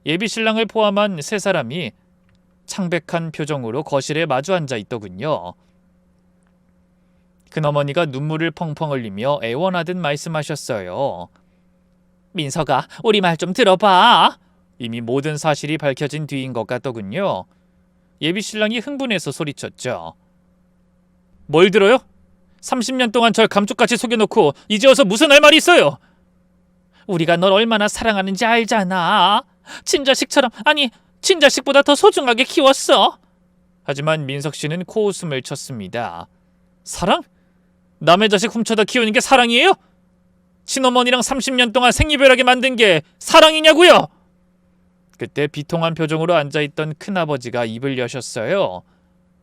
예비신랑을 포함한 세 사람이 창백한 표정으로 거실에 마주 앉아 있더군요. 큰어머니가 눈물을 펑펑 흘리며 애원하듯 말씀하셨어요. 민석아, 우리 말 좀 들어봐. 이미 모든 사실이 밝혀진 뒤인 것 같더군요. 예비신랑이 흥분해서 소리쳤죠. 뭘 들어요? 30년 동안 절 감쪽같이 속여놓고 이제 와서 무슨 할 말이 있어요? 우리가 널 얼마나 사랑하는지 알잖아. 친자식처럼, 아니 친자식보다 더 소중하게 키웠어. 하지만 민석 씨는 코웃음을 쳤습니다. 사랑? 남의 자식 훔쳐다 키우는 게 사랑이에요? 친어머니랑 30년 동안 생이별하게 만든 게 사랑이냐고요? 그때 비통한 표정으로 앉아있던 큰아버지가 입을 여셨어요.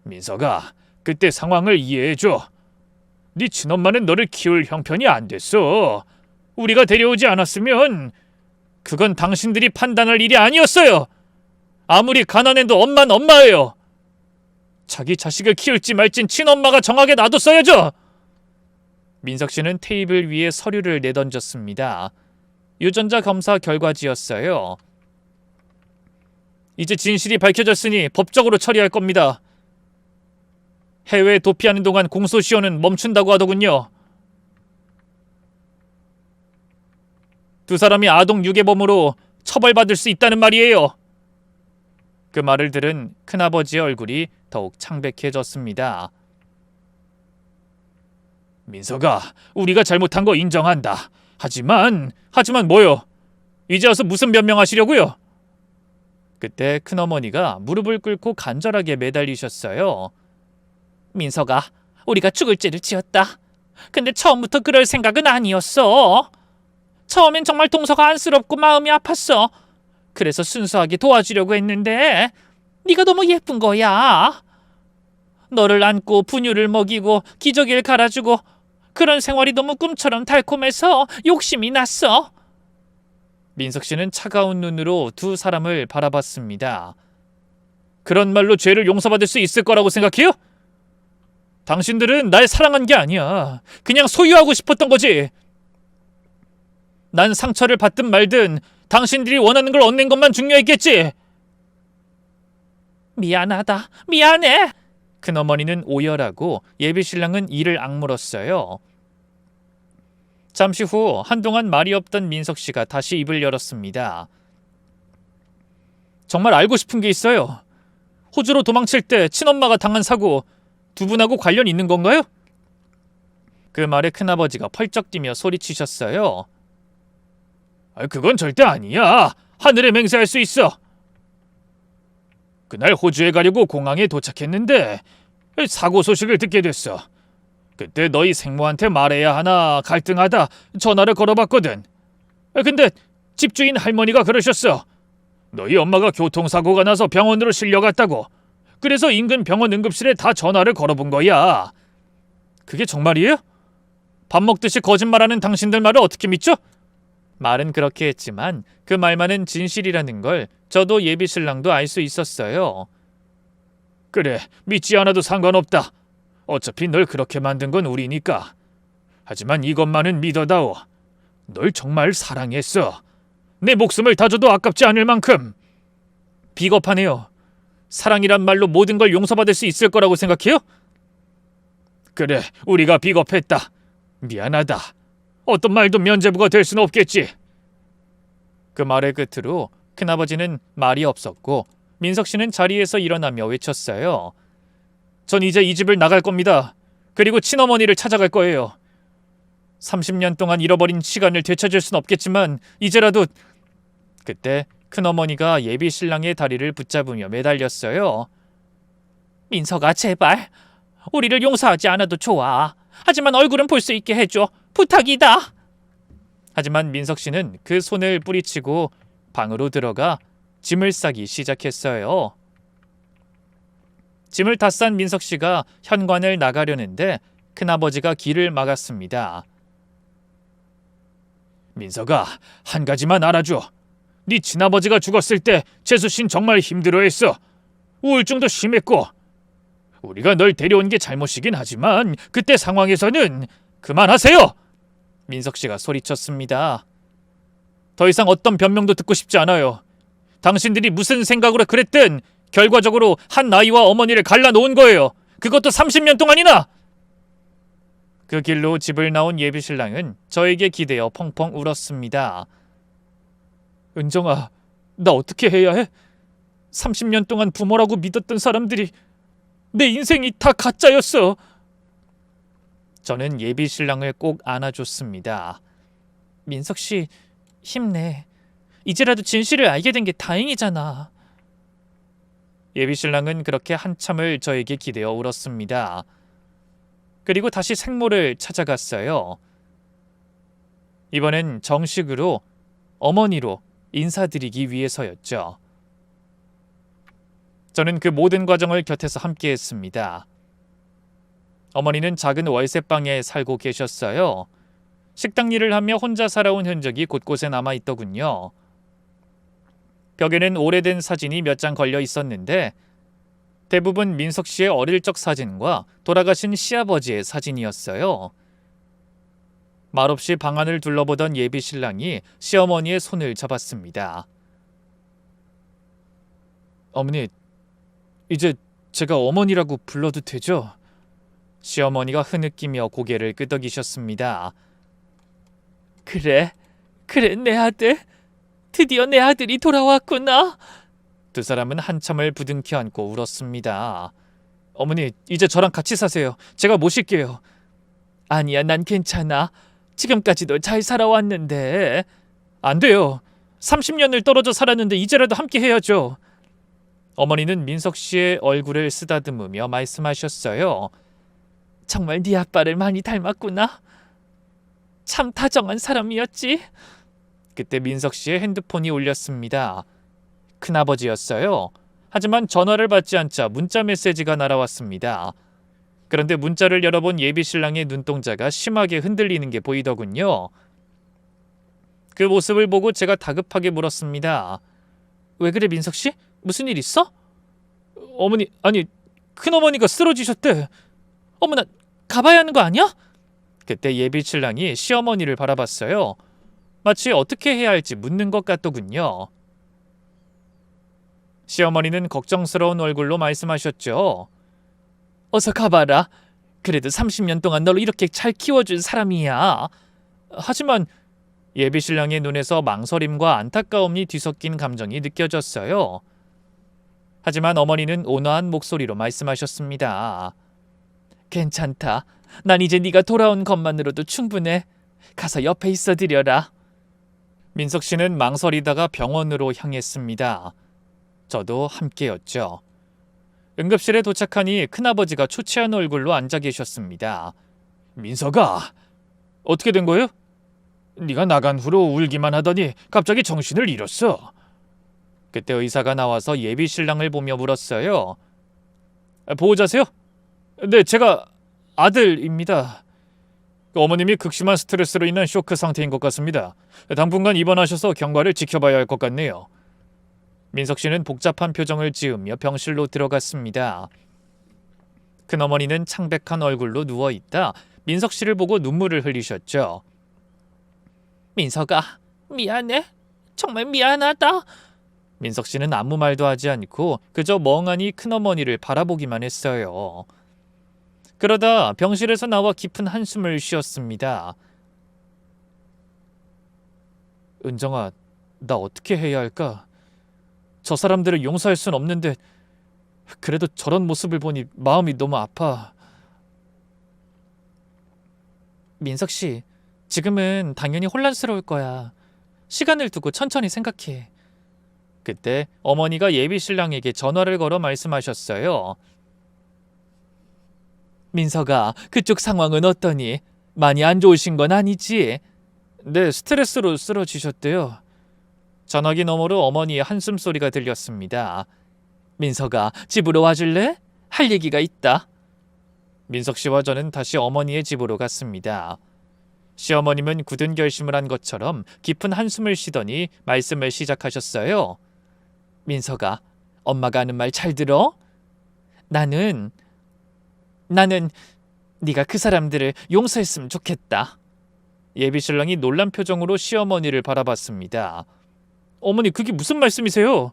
민석아, 그때 상황을 이해해줘. 네 친엄마는 너를 키울 형편이 안 됐어. 우리가 데려오지 않았으면 그건 당신들이 판단할 일이 아니었어요. 아무리 가난해도 엄마는 엄마예요. 자기 자식을 키울지 말진 친엄마가 정하게 놔뒀어야죠. 민석 씨는 테이블 위에 서류를 내던졌습니다. 유전자 검사 결과지였어요. 이제 진실이 밝혀졌으니 법적으로 처리할 겁니다. 해외에 도피하는 동안 공소시효는 멈춘다고 하더군요. 두 사람이 아동 유괴범으로 처벌받을 수 있다는 말이에요. 그 말을 들은 큰아버지의 얼굴이 더욱 창백해졌습니다. 민석아, 우리가 잘못한 거 인정한다. 하지만 뭐요? 이제 와서 무슨 변명하시려고요? 그때 큰어머니가 무릎을 꿇고 간절하게 매달리셨어요. 민석아, 우리가 죽을 죄를 지었다. 근데 처음부터 그럴 생각은 아니었어. 처음엔 정말 동서가 안쓰럽고 마음이 아팠어. 그래서 순수하게 도와주려고 했는데 네가 너무 예쁜 거야. 너를 안고 분유를 먹이고 기저귀를 갈아주고 그런 생활이 너무 꿈처럼 달콤해서 욕심이 났어. 민석 씨는 차가운 눈으로 두 사람을 바라봤습니다. 그런 말로 죄를 용서받을 수 있을 거라고 생각해요? 당신들은 날 사랑한 게 아니야. 그냥 소유하고 싶었던 거지. 난 상처를 받든 말든 당신들이 원하는 걸 얻는 것만 중요했겠지. 미안하다. 미안해. 큰어머니는 오열하고 예비신랑은 이를 악물었어요. 잠시 후 한동안 말이 없던 민석 씨가 다시 입을 열었습니다. 정말 알고 싶은 게 있어요. 호주로 도망칠 때 친엄마가 당한 사고 두 분하고 관련 있는 건가요? 그 말에 큰아버지가 펄쩍 뛰며 소리치셨어요. 그건 절대 아니야. 하늘에 맹세할 수 있어. 그날 호주에 가려고 공항에 도착했는데 사고 소식을 듣게 됐어. 그때 너희 생모한테 말해야 하나 갈등하다 전화를 걸어봤거든. 근데 집주인 할머니가 그러셨어. 너희 엄마가 교통사고가 나서 병원으로 실려갔다고. 그래서 인근 병원 응급실에 다 전화를 걸어본 거야. 그게 정말이에요? 밥 먹듯이 거짓말하는 당신들 말을 어떻게 믿죠? 말은 그렇게 했지만 그 말만은 진실이라는 걸 저도 예비신랑도 알 수 있었어요. 그래, 믿지 않아도 상관없다. 어차피 널 그렇게 만든 건 우리니까. 하지만 이것만은 믿어다오. 널 정말 사랑했어. 내 목숨을 다 줘도 아깝지 않을 만큼. 비겁하네요. 사랑이란 말로 모든 걸 용서받을 수 있을 거라고 생각해요? 그래, 우리가 비겁했다. 미안하다. 어떤 말도 면죄부가 될 수는 없겠지. 그 말의 끝으로 큰아버지는 말이 없었고 민석 씨는 자리에서 일어나며 외쳤어요. 전 이제 이 집을 나갈 겁니다. 그리고 친어머니를 찾아갈 거예요. 30년 동안 잃어버린 시간을 되찾을 순 없겠지만 이제라도. 그때 큰어머니가 예비 신랑의 다리를 붙잡으며 매달렸어요. 민석아, 제발. 우리를 용서하지 않아도 좋아. 하지만 얼굴은 볼 수 있게 해줘. 부탁이다. 하지만 민석 씨는 그 손을 뿌리치고 방으로 들어가 짐을 싸기 시작했어요. 짐을 다 싼 민석 씨가 현관을 나가려는데 큰아버지가 길을 막았습니다. 민석아, 한 가지만 알아줘. 네 친아버지가 죽었을 때 재수신 정말 힘들어했어. 우울증도 심했고. 우리가 널 데려온 게 잘못이긴 하지만 그때 상황에서는. 그만하세요! 민석 씨가 소리쳤습니다. 더 이상 어떤 변명도 듣고 싶지 않아요. 당신들이 무슨 생각으로 그랬든 결과적으로 한 아이와 어머니를 갈라놓은 거예요. 그것도 30년 동안이나! 그 길로 집을 나온 예비신랑은 저에게 기대어 펑펑 울었습니다. 은정아, 나 어떻게 해야 해? 30년 동안 부모라고 믿었던 사람들이 내 인생이 다 가짜였어. 저는 예비신랑을 꼭 안아줬습니다. 민석 씨, 힘내. 이제라도 진실을 알게 된 게 다행이잖아. 예비신랑은 그렇게 한참을 저에게 기대어 울었습니다. 그리고 다시 생모를 찾아갔어요. 이번엔 정식으로 어머니로 인사드리기 위해서였죠. 저는 그 모든 과정을 곁에서 함께했습니다. 어머니는 작은 월세방에 살고 계셨어요. 식당 일을 하며 혼자 살아온 흔적이 곳곳에 남아있더군요. 벽에는 오래된 사진이 몇 장 걸려 있었는데 대부분 민석 씨의 어릴 적 사진과 돌아가신 시아버지의 사진이었어요. 말없이 방 안을 둘러보던 예비 신랑이 시어머니의 손을 잡았습니다. 어머니, 이제 제가 어머니라고 불러도 되죠? 시어머니가 흐느끼며 고개를 끄덕이셨습니다. 그래 내 아들. 드디어 내 아들이 돌아왔구나. 두 사람은 한참을 부둥켜 안고 울었습니다. 어머니, 이제 저랑 같이 사세요. 제가 모실게요. 아니야, 난 괜찮아. 지금까지도 잘 살아왔는데. 안 돼요. 30년을 떨어져 살았는데 이제라도 함께 해야죠. 어머니는 민석 씨의 얼굴을 쓰다듬으며 말씀하셨어요. 정말 네 아빠를 많이 닮았구나. 참 다정한 사람이었지. 그때 민석 씨의 핸드폰이 울렸습니다. 큰아버지였어요. 하지만 전화를 받지 않자 문자 메시지가 날아왔습니다. 그런데 문자를 열어본 예비신랑의 눈동자가 심하게 흔들리는 게 보이더군요. 그 모습을 보고 제가 다급하게 물었습니다. 왜 그래, 민석 씨? 무슨 일 있어? 어머니, 아니, 큰어머니가 쓰러지셨대. 어머나, 가봐야 하는 거 아니야? 그때 예비신랑이 시어머니를 바라봤어요. 마치 어떻게 해야 할지 묻는 것 같더군요. 시어머니는 걱정스러운 얼굴로 말씀하셨죠. 어서 가봐라. 그래도 30년 동안 너를 이렇게 잘 키워준 사람이야. 하지만 예비 신랑의 눈에서 망설임과 안타까움이 뒤섞인 감정이 느껴졌어요. 하지만 어머니는 온화한 목소리로 말씀하셨습니다. 괜찮다. 난 이제 네가 돌아온 것만으로도 충분해. 가서 옆에 있어 드려라. 민석 씨는 망설이다가 병원으로 향했습니다. 저도 함께였죠. 응급실에 도착하니 큰아버지가 초췌한 얼굴로 앉아 계셨습니다. 민석아, 어떻게 된 거예요? 네가 나간 후로 울기만 하더니 갑자기 정신을 잃었어. 그때 의사가 나와서 예비 신랑을 보며 물었어요. 보호자세요? 네, 제가 아들입니다. 어머님이 극심한 스트레스로 인한 쇼크 상태인 것 같습니다. 당분간 입원하셔서 경과를 지켜봐야 할 것 같네요. 민석 씨는 복잡한 표정을 지으며 병실로 들어갔습니다. 큰어머니는 창백한 얼굴로 누워있다 민석 씨를 보고 눈물을 흘리셨죠. 민석아, 미안해. 정말 미안하다. 민석 씨는 아무 말도 하지 않고 그저 멍하니 큰어머니를 바라보기만 했어요. 그러다 병실에서 나와 깊은 한숨을 쉬었습니다. 은정아, 나 어떻게 해야 할까? 저 사람들을 용서할 순 없는데 그래도 저런 모습을 보니 마음이 너무 아파. 민석 씨, 지금은 당연히 혼란스러울 거야. 시간을 두고 천천히 생각해. 그때 어머니가 예비 신랑에게 전화를 걸어 말씀하셨어요. 민석아, 그쪽 상황은 어떠니? 많이 안 좋으신 건 아니지? 네, 스트레스로 쓰러지셨대요. 전화기 너머로 어머니의 한숨 소리가 들렸습니다. 민석아, 집으로 와줄래? 할 얘기가 있다. 민석 씨와 저는 다시 어머니의 집으로 갔습니다. 시어머님은 굳은 결심을 한 것처럼 깊은 한숨을 쉬더니 말씀을 시작하셨어요. 민석아, 엄마가 하는 말 잘 들어? 나는 네가 그 사람들을 용서했으면 좋겠다. 예비 신랑이 놀란 표정으로 시어머니를 바라봤습니다. 어머니, 그게 무슨 말씀이세요?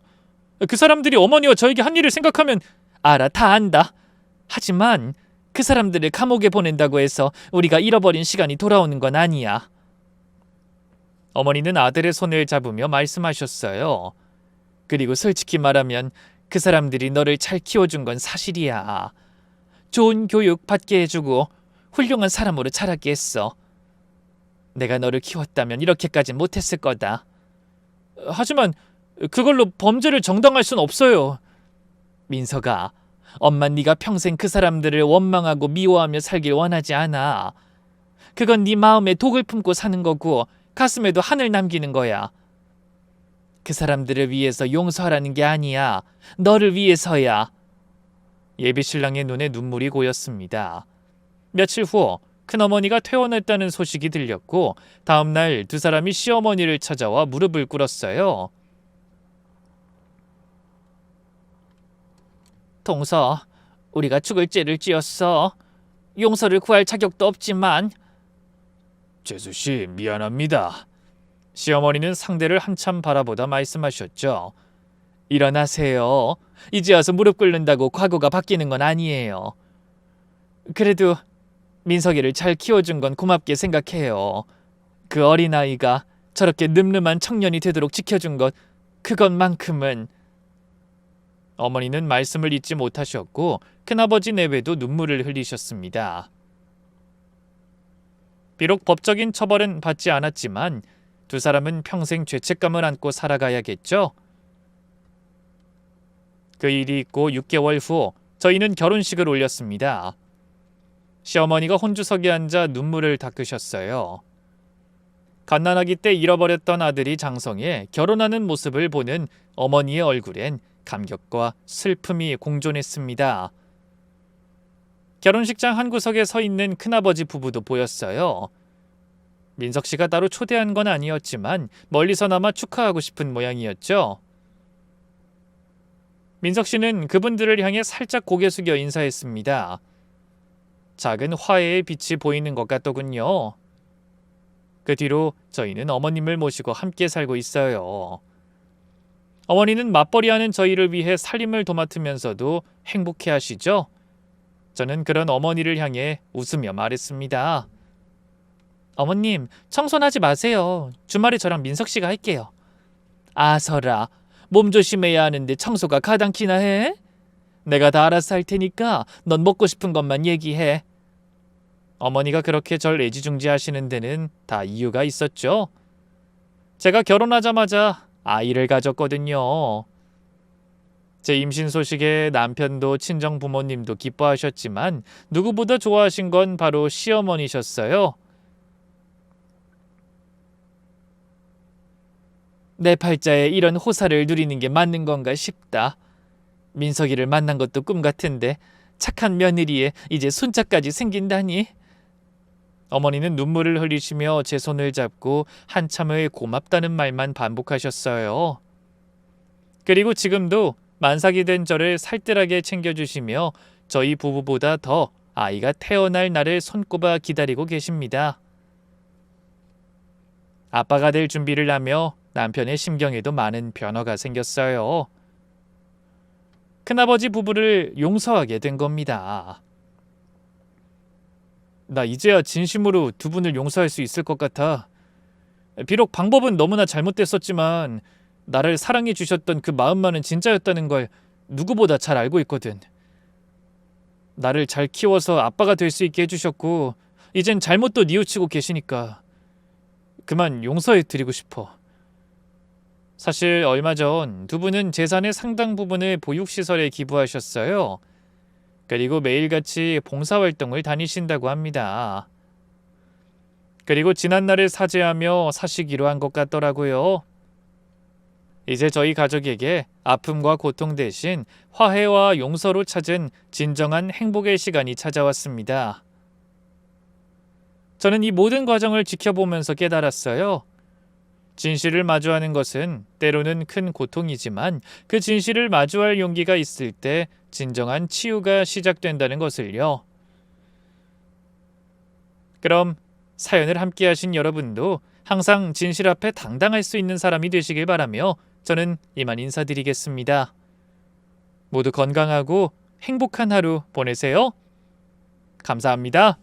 그 사람들이 어머니와 저에게 한 일을 생각하면 알아, 다 안다. 하지만 그 사람들을 감옥에 보낸다고 해서 우리가 잃어버린 시간이 돌아오는 건 아니야. 어머니는 아들의 손을 잡으며 말씀하셨어요. 그리고 솔직히 말하면 그 사람들이 너를 잘 키워준 건 사실이야. 좋은 교육 받게 해주고 훌륭한 사람으로 자라게 했어. 내가 너를 키웠다면 이렇게까지 못했을 거다. 하지만 그걸로 범죄를 정당할 순 없어요. 민석아, 엄마 네가 평생 그 사람들을 원망하고 미워하며 살길 원하지 않아. 그건 네 마음에 독을 품고 사는 거고 가슴에도 한을 남기는 거야. 그 사람들을 위해서 용서하라는 게 아니야. 너를 위해서야. 예비 신랑의 눈에 눈물이 고였습니다. 며칠 후 큰어머니가 퇴원했다는 소식이 들렸고 다음 날 두 사람이 시어머니를 찾아와 무릎을 꿇었어요. 동서, 우리가 죽을 죄를 지었어. 용서를 구할 자격도 없지만. 재수씨, 미안합니다. 시어머니는 상대를 한참 바라보다 말씀하셨죠. 일어나세요. 이제 와서 무릎 꿇는다고 과거가 바뀌는 건 아니에요. 그래도 민석이를 잘 키워준 건 고맙게 생각해요. 그 어린아이가 저렇게 늠름한 청년이 되도록 지켜준 것, 그것만큼은. 어머니는 말씀을 잇지 못하셨고 큰아버지 내외도 눈물을 흘리셨습니다. 비록 법적인 처벌은 받지 않았지만 두 사람은 평생 죄책감을 안고 살아가야겠죠. 그 일이 있고 6개월 후 저희는 결혼식을 올렸습니다. 시어머니가 혼주석에 앉아 눈물을 닦으셨어요. 갓난아기 때 잃어버렸던 아들이 장성해 결혼하는 모습을 보는 어머니의 얼굴엔 감격과 슬픔이 공존했습니다. 결혼식장 한 구석에 서 있는 큰아버지 부부도 보였어요. 민석 씨가 따로 초대한 건 아니었지만 멀리서나마 축하하고 싶은 모양이었죠. 민석 씨는 그분들을 향해 살짝 고개 숙여 인사했습니다. 작은 화해의 빛이 보이는 것 같더군요. 그 뒤로 저희는 어머님을 모시고 함께 살고 있어요. 어머니는 맞벌이하는 저희를 위해 살림을 도맡으면서도 행복해하시죠? 저는 그런 어머니를 향해 웃으며 말했습니다. 어머님, 청소는 하지 마세요. 주말에 저랑 민석 씨가 할게요. 아서라, 몸 조심해야 하는데 청소가 가당키나 해? 내가 다 알아서 할 테니까 넌 먹고 싶은 것만 얘기해. 어머니가 그렇게 절 애지중지하시는 데는 다 이유가 있었죠. 제가 결혼하자마자 아이를 가졌거든요. 제 임신 소식에 남편도 친정 부모님도 기뻐하셨지만 누구보다 좋아하신 건 바로 시어머니셨어요. 내 팔자에 이런 호사를 누리는 게 맞는 건가 싶다. 민석이를 만난 것도 꿈 같은데 착한 며느리에 이제 손자까지 생긴다니. 어머니는 눈물을 흘리시며 제 손을 잡고 한참을 고맙다는 말만 반복하셨어요. 그리고 지금도 만삭이 된 저를 살뜰하게 챙겨주시며 저희 부부보다 더 아이가 태어날 날을 손꼽아 기다리고 계십니다. 아빠가 될 준비를 하며 남편의 심경에도 많은 변화가 생겼어요. 큰아버지 부부를 용서하게 된 겁니다. 나 이제야 진심으로 두 분을 용서할 수 있을 것 같아. 비록 방법은 너무나 잘못됐었지만 나를 사랑해 주셨던 그 마음만은 진짜였다는 걸 누구보다 잘 알고 있거든. 나를 잘 키워서 아빠가 될 수 있게 해주셨고 이젠 잘못도 뉘우치고 계시니까 그만 용서해 드리고 싶어. 사실 얼마 전 두 분은 재산의 상당 부분을 보육시설에 기부하셨어요. 그리고 매일같이 봉사활동을 다니신다고 합니다. 그리고 지난날을 사죄하며 사시기로 한 것 같더라고요. 이제 저희 가족에게 아픔과 고통 대신 화해와 용서로 찾은 진정한 행복의 시간이 찾아왔습니다. 저는 이 모든 과정을 지켜보면서 깨달았어요. 진실을 마주하는 것은 때로는 큰 고통이지만 그 진실을 마주할 용기가 있을 때 진정한 치유가 시작된다는 것을요. 그럼 사연을 함께 하신 여러분도 항상 진실 앞에 당당할 수 있는 사람이 되시길 바라며 저는 이만 인사드리겠습니다. 모두 건강하고 행복한 하루 보내세요. 감사합니다.